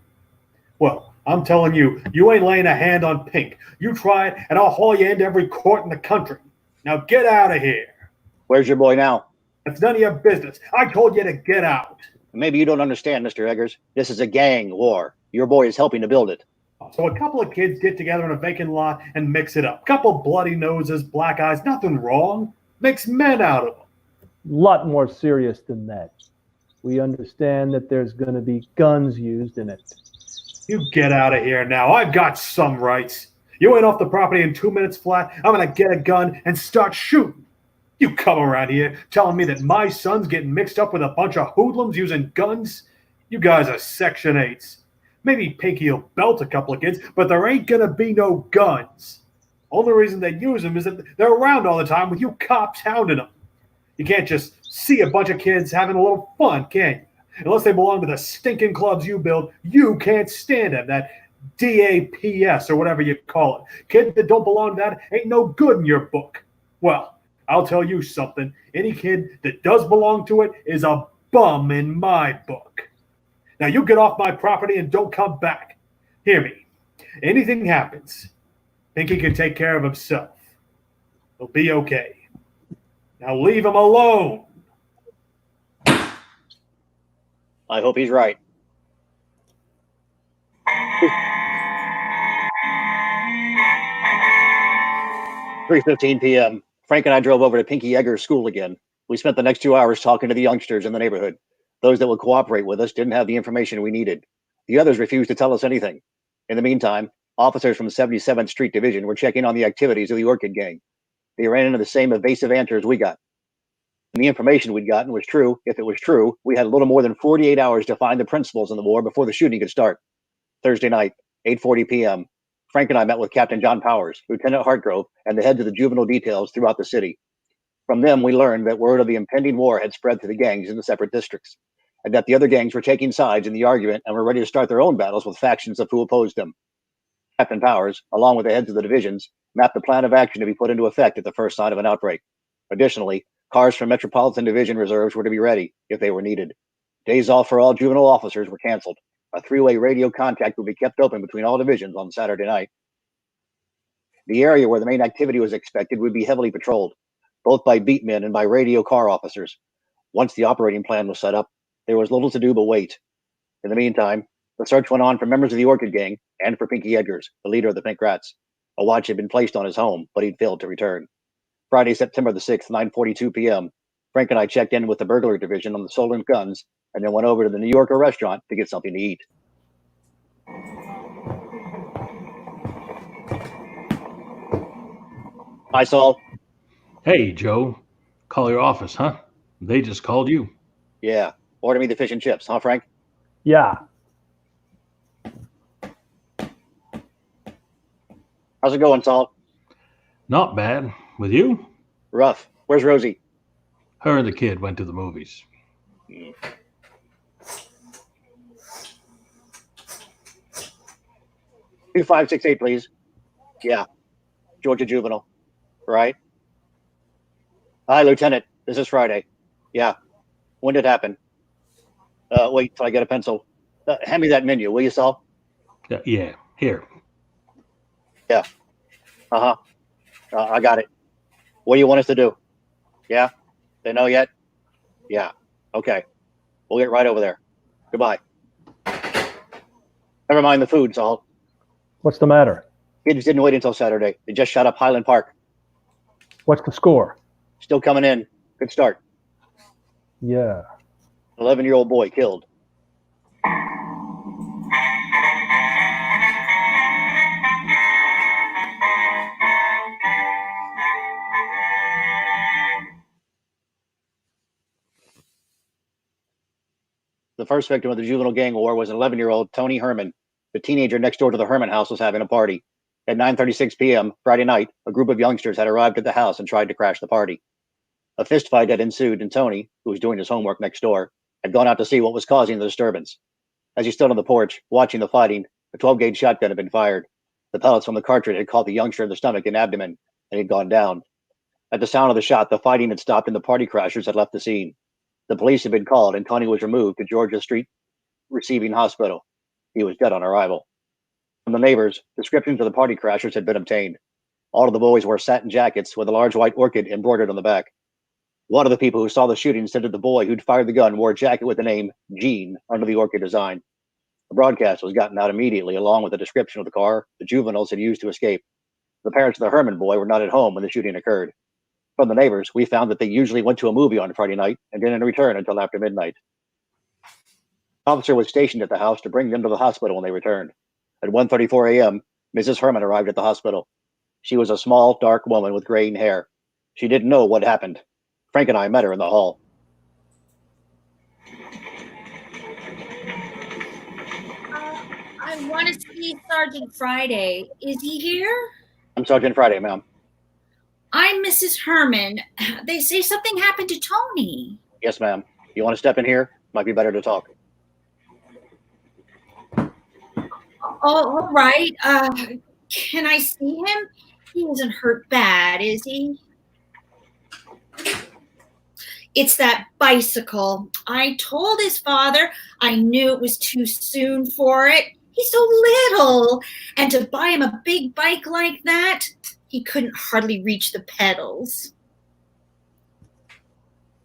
Well, I'm telling you, you ain't laying a hand on Pink. You try it, and I'll haul you into every court in the country. Now get out of here. Where's your boy now? That's none of your business. I told you to get out. Maybe you don't understand, Mr. Eggers. This is a gang war. Your boy is helping to build it. So a couple of kids get together in a vacant lot and mix it up. Couple bloody noses, black eyes, nothing wrong. Makes men out of them. Lot more serious than that. We understand that there's going to be guns used in it. You get out of here now. I've got some rights. You ain't off the property in 2 minutes flat. I'm going to get a gun and start shooting. You come around here telling me that my son's getting mixed up with a bunch of hoodlums using guns? You guys are Section 8s. Maybe Pinky will belt a couple of kids, but there ain't going to be no guns. Only reason they use them is that they're around all the time with you cops hounding them. You can't just see a bunch of kids having a little fun, can you? Unless they belong to the stinking clubs you build, you can't stand them. That DAPS or whatever you call it. Kids that don't belong to that ain't no good in your book. Well, I'll tell you something. Any kid that does belong to it is a bum in my book. Now you get off my property and don't come back. Hear me. Anything happens, Pinky can take care of himself. He'll be okay. Now leave him alone. I hope he's right. 3:15 p.m. Frank and I drove over to Pinky Eggers' school again. We spent the next 2 hours talking to the youngsters in the neighborhood. Those that would cooperate with us didn't have the information we needed. The others refused to tell us anything. In the meantime, officers from the 77th Street Division were checking on the activities of the Orchid Gang. They ran into the same evasive answers we got. And the information we'd gotten was true. If it was true, we had a little more than 48 hours to find the principals in the war before the shooting could start. Thursday night, 8:40 p.m., Frank and I met with Captain John Powers, Lieutenant Hartgrove, and the heads of the juvenile details throughout the city. From them, we learned that word of the impending war had spread to the gangs in the separate districts, and that the other gangs were taking sides in the argument and were ready to start their own battles with factions of who opposed them. Captain Powers, along with the heads of the divisions, mapped the plan of action to be put into effect at the first sign of an outbreak. Additionally, cars from Metropolitan Division reserves were to be ready if they were needed. Days off for all juvenile officers were canceled. A three-way radio contact would be kept open between all divisions on Saturday night. The area where the main activity was expected would be heavily patrolled, both by beat men and by radio car officers. Once the operating plan was set up, there was little to do but wait. In the meantime, the search went on for members of the Orchid Gang and for Pinky Eggers, the leader of the Pink Rats. A watch had been placed on his home, but he'd failed to return. Friday, September the 6th, 9:42 p.m., Frank and I checked in with the burglary division on the stolen guns and then went over to the New Yorker restaurant to get something to eat. Hi, Saul. Hey, Joe. Call your office, huh? They just called you. Yeah. Order me the fish and chips, huh, Frank? Yeah. How's it going, Saul? Not bad. With you? Rough. Where's Rosie? Her and the kid went to the movies. 2568, please. Yeah. Georgia Juvenile. Right? Hi, Lieutenant. This is Friday. Yeah. When did it happen? Wait till I get a pencil. Hand me that menu, will you, Saul? Yeah. Here. Yeah. Uh-huh. I got it. What do you want us to do? Yeah? They know yet? Yeah. Okay. We'll get right over there. Goodbye. Never mind the food, Saul. What's the matter? Kids didn't wait until Saturday. They just shot up Highland Park. What's the score? Still coming in. Good start. Yeah. 11-year-old boy killed. The first victim of the juvenile gang war was an 11-year-old Tony Herman. The teenager next door to the Herman house was having a party. At 9:36 p.m. Friday night, a group of youngsters had arrived at the house and tried to crash the party. A fistfight had ensued, and Tony, who was doing his homework next door, had gone out to see what was causing the disturbance. As he stood on the porch, watching the fighting, a 12-gauge shotgun had been fired. The pellets from the cartridge had caught the youngster in the stomach and abdomen, and he'd gone down. At the sound of the shot, the fighting had stopped and the party crashers had left the scene. The police had been called, and Tony was removed to Georgia Street Receiving Hospital. He was dead on arrival. From the neighbors, descriptions of the party crashers had been obtained. All of the boys wore satin jackets with a large white orchid embroidered on the back. One of the people who saw the shooting said that the boy who'd fired the gun wore a jacket with the name Gene under the orchid design. The broadcast was gotten out immediately, along with a description of the car the juveniles had used to escape. The parents of the Herman boy were not at home when the shooting occurred. From the neighbors, we found that they usually went to a movie on Friday night and didn't return until after midnight. An officer was stationed at the house to bring them to the hospital when they returned. At 1:34 a.m., Mrs. Herman arrived at the hospital. She was a small, dark woman with graying hair. She didn't know what happened. Frank and I met her in the hall. I want to see Sergeant Friday. Is he here? I'm Sergeant Friday, ma'am. I'm Mrs. Herman. They say something happened to Tony. Yes, ma'am. You want to step in here? Might be better to talk. Oh, all right. Can I see him? He isn't hurt bad, is he? It's that bicycle. I told his father I knew it was too soon for it. He's so little. And to buy him a big bike like that, he couldn't hardly reach the pedals.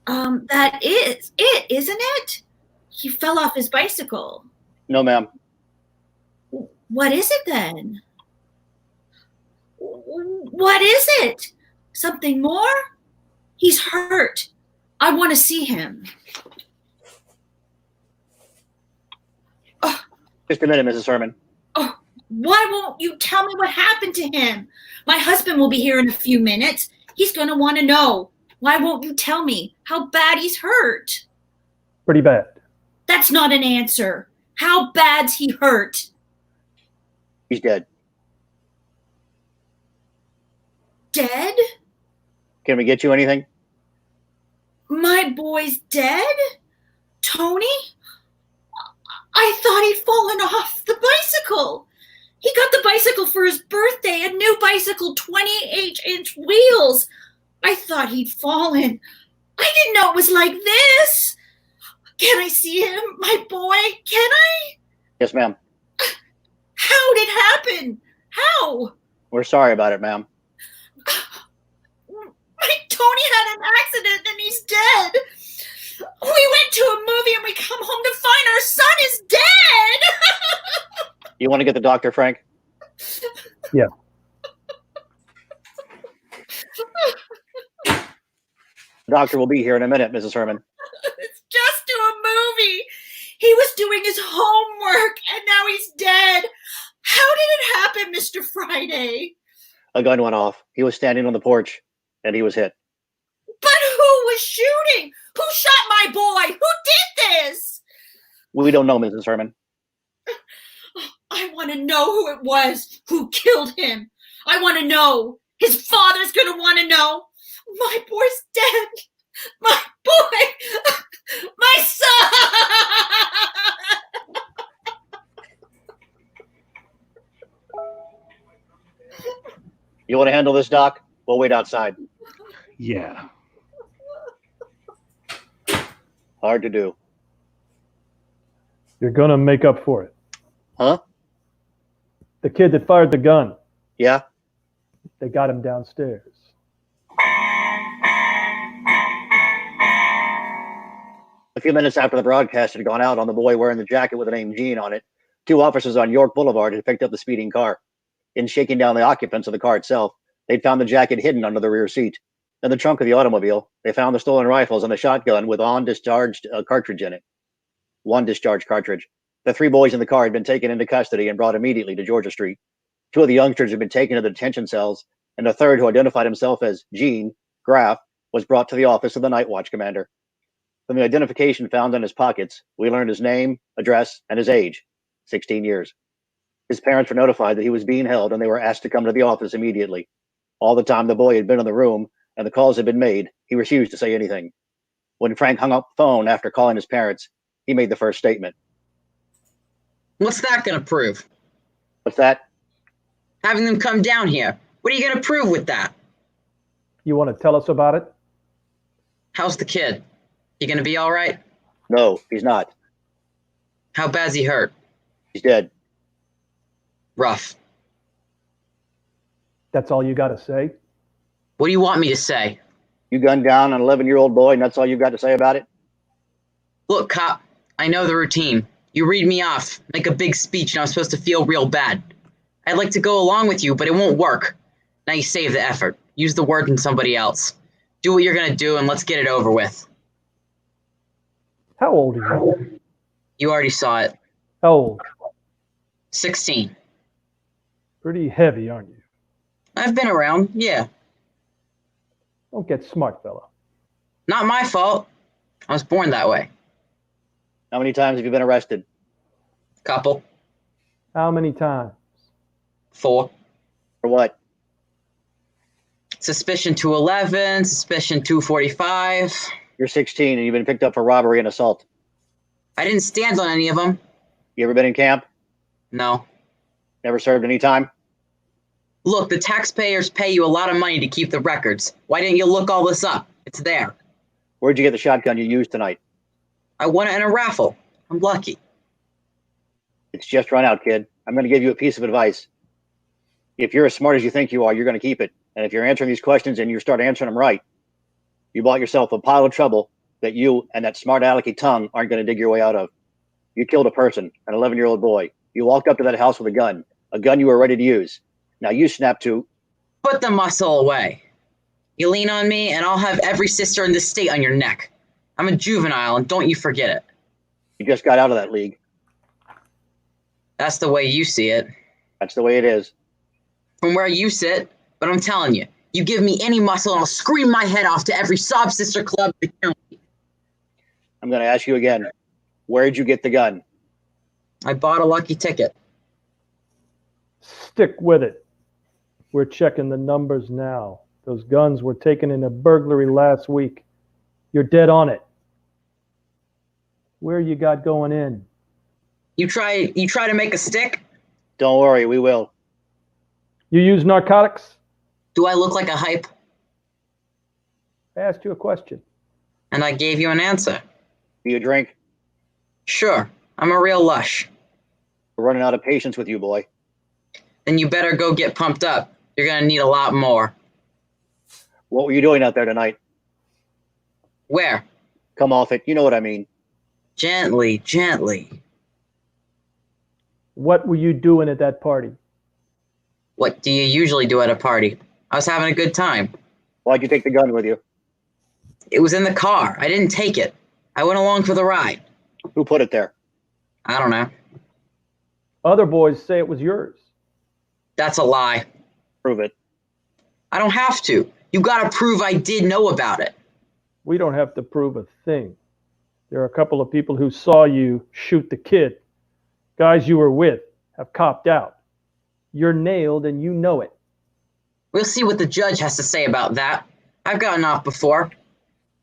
That is it, isn't it? He fell off his bicycle. No, ma'am. What is it then? What is it? Something more? He's hurt. I want to see him. Just a minute, Mrs. Herman. Oh, why won't you tell me what happened to him? My husband will be here in a few minutes. He's going to want to know. Why won't you tell me how bad he's hurt? Pretty bad. That's not an answer. How bad's he hurt? He's dead. Dead? Can we get you anything? My boy's dead? Tony? I thought he'd fallen off the bicycle. He got the bicycle for his birthday, a new bicycle, 28-inch wheels. I thought he'd fallen. I didn't know it was like this. Can I see him, my boy? Can I? Yes, ma'am. How did it happen? How? We're sorry about it, ma'am. Tony had an accident and he's dead. We went to a movie and we come home to find our son is dead. You want to get the doctor, Frank? Yeah. The doctor will be here in a minute, Mrs. Herman. It's just to a movie. He was doing his homework and now he's dead. How did it happen, Mr. Friday? A gun went off. He was standing on the porch and he was hit. But who was shooting? Who shot my boy? Who did this? We don't know, Mrs. Herman. I want to know who it was who killed him. I want to know. His father's going to want to know. My boy's dead. My boy. My son. You want to handle this, Doc? We'll wait outside. Yeah. Hard to do. You're going to make up for it. Huh? The kid that fired the gun, Yeah? they got him downstairs. A few minutes after the broadcast had gone out on the boy wearing the jacket with the name Gene on it, two officers on York Boulevard had picked up the speeding car. In shaking down the occupants of the car itself, they'd found the jacket hidden under the rear seat. In the trunk of the automobile, they found the stolen rifles and a shotgun with undischarged cartridge in it. One discharged cartridge. The three boys in the car had been taken into custody and brought immediately to Georgia Street. Two of the youngsters had been taken to the detention cells, and a third, who identified himself as Gene Graff, was brought to the office of the night watch commander. From the identification found in his pockets, we learned his name, address, and his age, 16 years. His parents were notified that he was being held, and they were asked to come to the office immediately. All the time the boy had been in the room and the calls had been made, he refused to say anything. When Frank hung up the phone after calling his parents, he made the first statement. What's that going to prove? What's that? Having them come down here. What are you going to prove with that? You want to tell us about it? How's the kid? He going to be all right? No, he's not. How bad's he hurt? He's dead. Rough. That's all you got to say? What do you want me to say? You gunned down an 11-year-old boy, and that's all you've got to say about it? Look, cop, I know the routine. You read me off, make a big speech, and I'm supposed to feel real bad. I'd like to go along with you, but it won't work. Now you save the effort. Use the word in somebody else. Do what you're going to do, and let's get it over with. How old are you? You already saw it. How old? 16. Pretty heavy, aren't you? I've been around, yeah. Don't get smart, fella. Not my fault. I was born that way. How many times have you been arrested? Couple. How many times? 4. For what? Suspicion 211, suspicion 245. You're 16 and you've been picked up for robbery and assault. I didn't stand on any of them. You ever been in camp? No. Never served any time? Look, the taxpayers pay you a lot of money to keep the records. Why didn't you look all this up? It's there. Where'd you get the shotgun you used tonight? I won it in a raffle. I'm lucky. It's just run out, kid. I'm going to give you a piece of advice. If you're as smart as you think you are, you're going to keep it. And if you're answering these questions and you start answering them right, you bought yourself a pile of trouble that you and that smart alecky tongue aren't going to dig your way out of. You killed a person, an 11-year-old boy. You walked up to that house with a gun you were ready to use. Now you snap to... Put the muscle away. You lean on me, and I'll have every sister in the state on your neck. I'm a juvenile, and don't you forget it. You just got out of that league. That's the way you see it. That's the way it is. From where you sit, but I'm telling you, you give me any muscle, and I'll scream my head off to every sob sister club in the county. I'm going to ask you again. Where'd you get the gun? I bought a lucky ticket. Stick with it. We're checking the numbers now. Those guns were taken in a burglary last week. You're dead on it. Where you got going in? You try to make a stick? Don't worry, we will. You use narcotics? Do I look like a hype? I asked you a question. And I gave you an answer. Do you drink? Sure. I'm a real lush. We're running out of patience with you, boy. Then you better go get pumped up. You're going to need a lot more. What were you doing out there tonight? Where? Come off it. You know what I mean. Gently, gently. What were you doing at that party? What do you usually do at a party? I was having a good time. Why'd you take the gun with you? It was in the car. I didn't take it. I went along for the ride. Who put it there? I don't know. Other boys say it was yours. That's a lie. Prove it. I don't have to. You gotta prove I did know about it. We don't have to prove a thing. There are a couple of people who saw you shoot the kid. Guys you were with have copped out. You're nailed and you know it. We'll see what the judge has to say about that. I've gotten off before.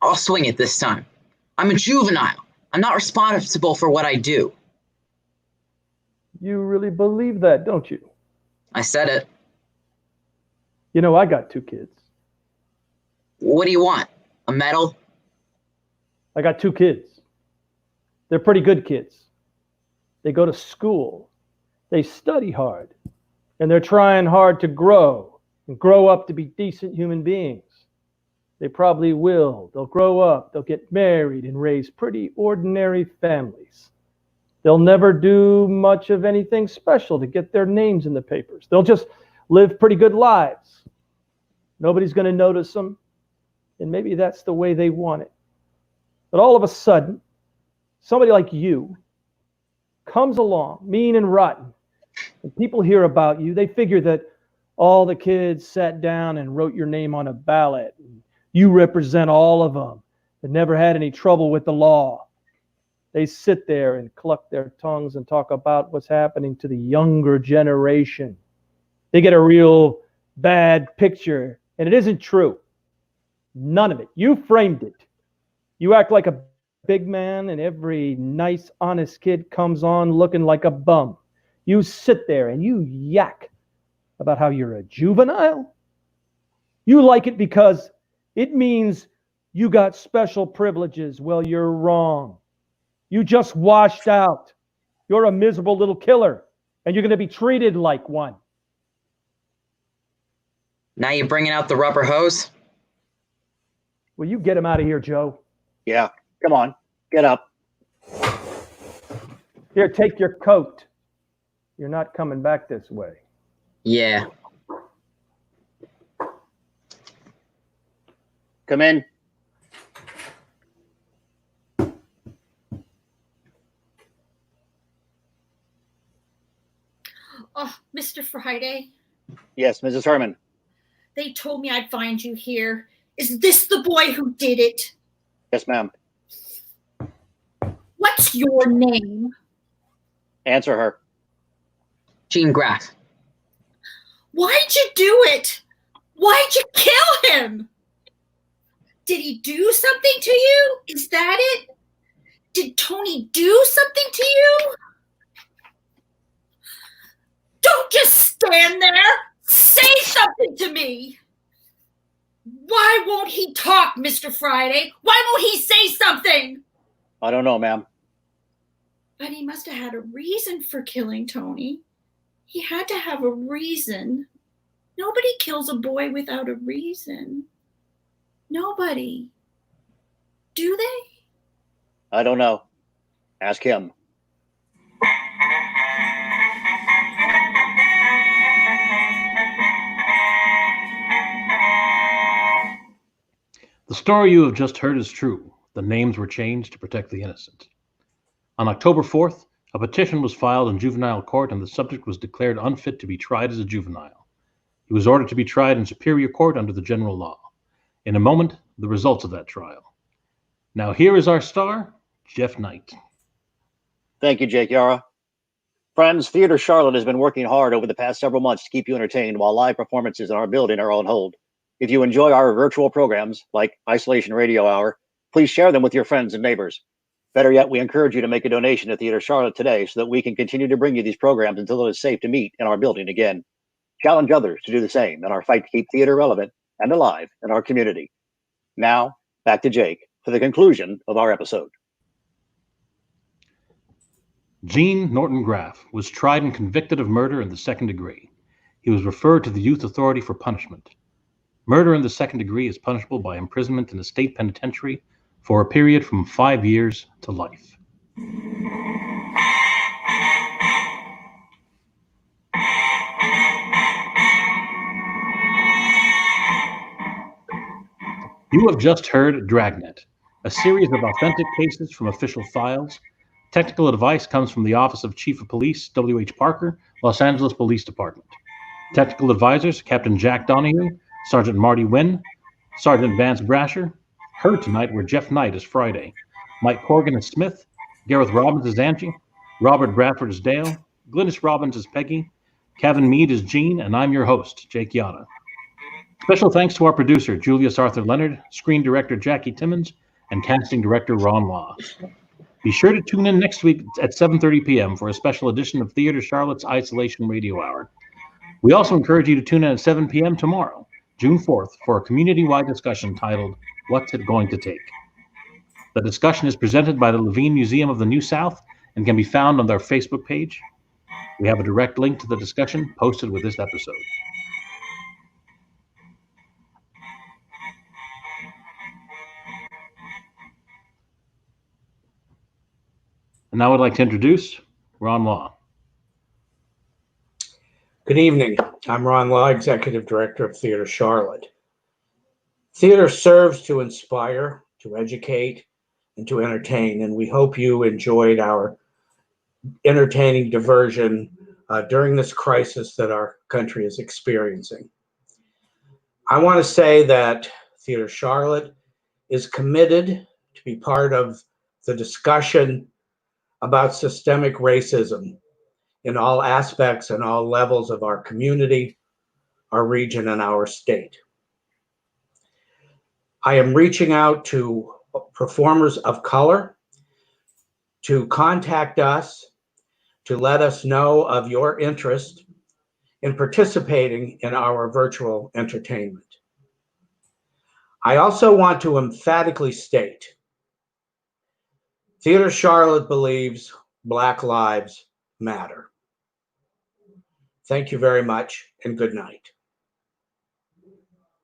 I'll swing it this time. I'm a juvenile. I'm not responsible for what I do. You really believe that, don't you? I said it. You know, I got 2 kids. What do you want? A medal? I got 2 kids. They're pretty good kids. They go to school. They study hard. And they're trying hard to grow and grow up to be decent human beings. They probably will. They'll grow up. They'll get married and raise pretty ordinary families. They'll never do much of anything special to get their names in the papers. They'll just live pretty good lives. Nobody's going to notice them. And maybe that's the way they want it. But all of a sudden, somebody like you comes along, mean and rotten, and people hear about you. They figure that all the kids sat down and wrote your name on a ballot. And you represent all of them that never had any trouble with the law. They sit there and cluck their tongues and talk about what's happening to the younger generation. They get a real bad picture, and it isn't true. None of it. You framed it. You act like a big man, and every nice, honest kid comes on looking like a bum. You sit there and you yak About how you're a juvenile? You like it because it means you got special privileges. Well, you're wrong. You just washed out. You're a miserable little killer, and you're going to be treated like one. Now you're bringing out the rubber hose? Will you get him out of here, Joe? Yeah, come on, get up. Here, take your coat. You're not coming back this way. Yeah. Come in. Oh, Mr. Friday, Yes, Mrs. Herman. they told me I'd find you here. Is this the boy who did it? Yes, ma'am. What's your name? Answer her. Jean Graff. Why'd you do it? Why'd you kill him? Did he do something to you? Is that it? Did Tony do something to you? Don't just stand there. Say something to me. Why won't he talk, Mr. Friday? Why won't he say something? I don't know, ma'am. But he must have had a reason for killing Tony. He had to have a reason. Nobody kills a boy without a reason. Nobody. Do they? I don't know. Ask him. The story you have just heard is true. The names were changed to protect the innocent. On October 4th, a petition was filed in juvenile court and the subject was declared unfit to be tried as a juvenile. He was ordered to be tried in Superior Court under the general law. In a moment, the results of that trial. Now here is our star, Geof Knight. Thank you, Jake Yara. Friends, Theater Charlotte has been working hard over the past several months to keep you entertained while live performances in our building are on hold. If you enjoy our virtual programs, like Isolation Radio Hour, please share them with your friends and neighbors. Better yet, we encourage you to make a donation to Theater Charlotte today so that we can continue to bring you these programs until it is safe to meet in our building again. Challenge others to do the same in our fight to keep theater relevant and alive in our community. Now, back to Jake for the conclusion of our episode. Jean Norton Graff was tried and convicted of murder in the second degree. He was referred to the Youth Authority for punishment. Murder in the second degree is punishable by imprisonment in a state penitentiary for a period from 5 years to life. You have just heard Dragnet, a series of authentic cases from official files. Technical advice comes from the Office of Chief of Police, W.H. Parker, Los Angeles Police Department. Technical advisors, Captain Jack Donahue, Sergeant Marty Wynn, Sergeant Vance Brasher. Heard tonight were Geof Knight as Friday, Mike Corrigan as Smith, Gareth Robbins as Ange, Robert Brafford as Dale, Glynnis Robbins as Peggy, Cavan Meade as Jean, and I'm your host, Jake Yara. Special thanks to our producer, Julius Arthur Leonard, screen director Jackie Timmons, and casting director Ron Law. Be sure to tune in next week at 7:30 p.m. for a special edition of Theater Charlotte's Isolation Radio Hour. We also encourage you to tune in at 7 p.m. tomorrow, June 4th, for a community-wide discussion titled, What's It Going to Take? The discussion is presented by the Levine Museum of the New South and can be found on their Facebook page. We have a direct link to the discussion posted with this episode. And now I'd like to introduce Ron Law. Good evening. I'm Ron Law, Executive Director of Theater Charlotte. Theater serves to inspire, to educate, and to entertain, and we hope you enjoyed our entertaining diversion during this crisis that our country is experiencing. I want to say that Theater Charlotte is committed to be part of the discussion about systemic racism in all aspects and all levels of our community, our region, and our state. I am reaching out to performers of color to contact us, to let us know of your interest in participating in our virtual entertainment. I also want to emphatically state, Theater Charlotte believes Black Lives Matter. Thank you very much, and good night.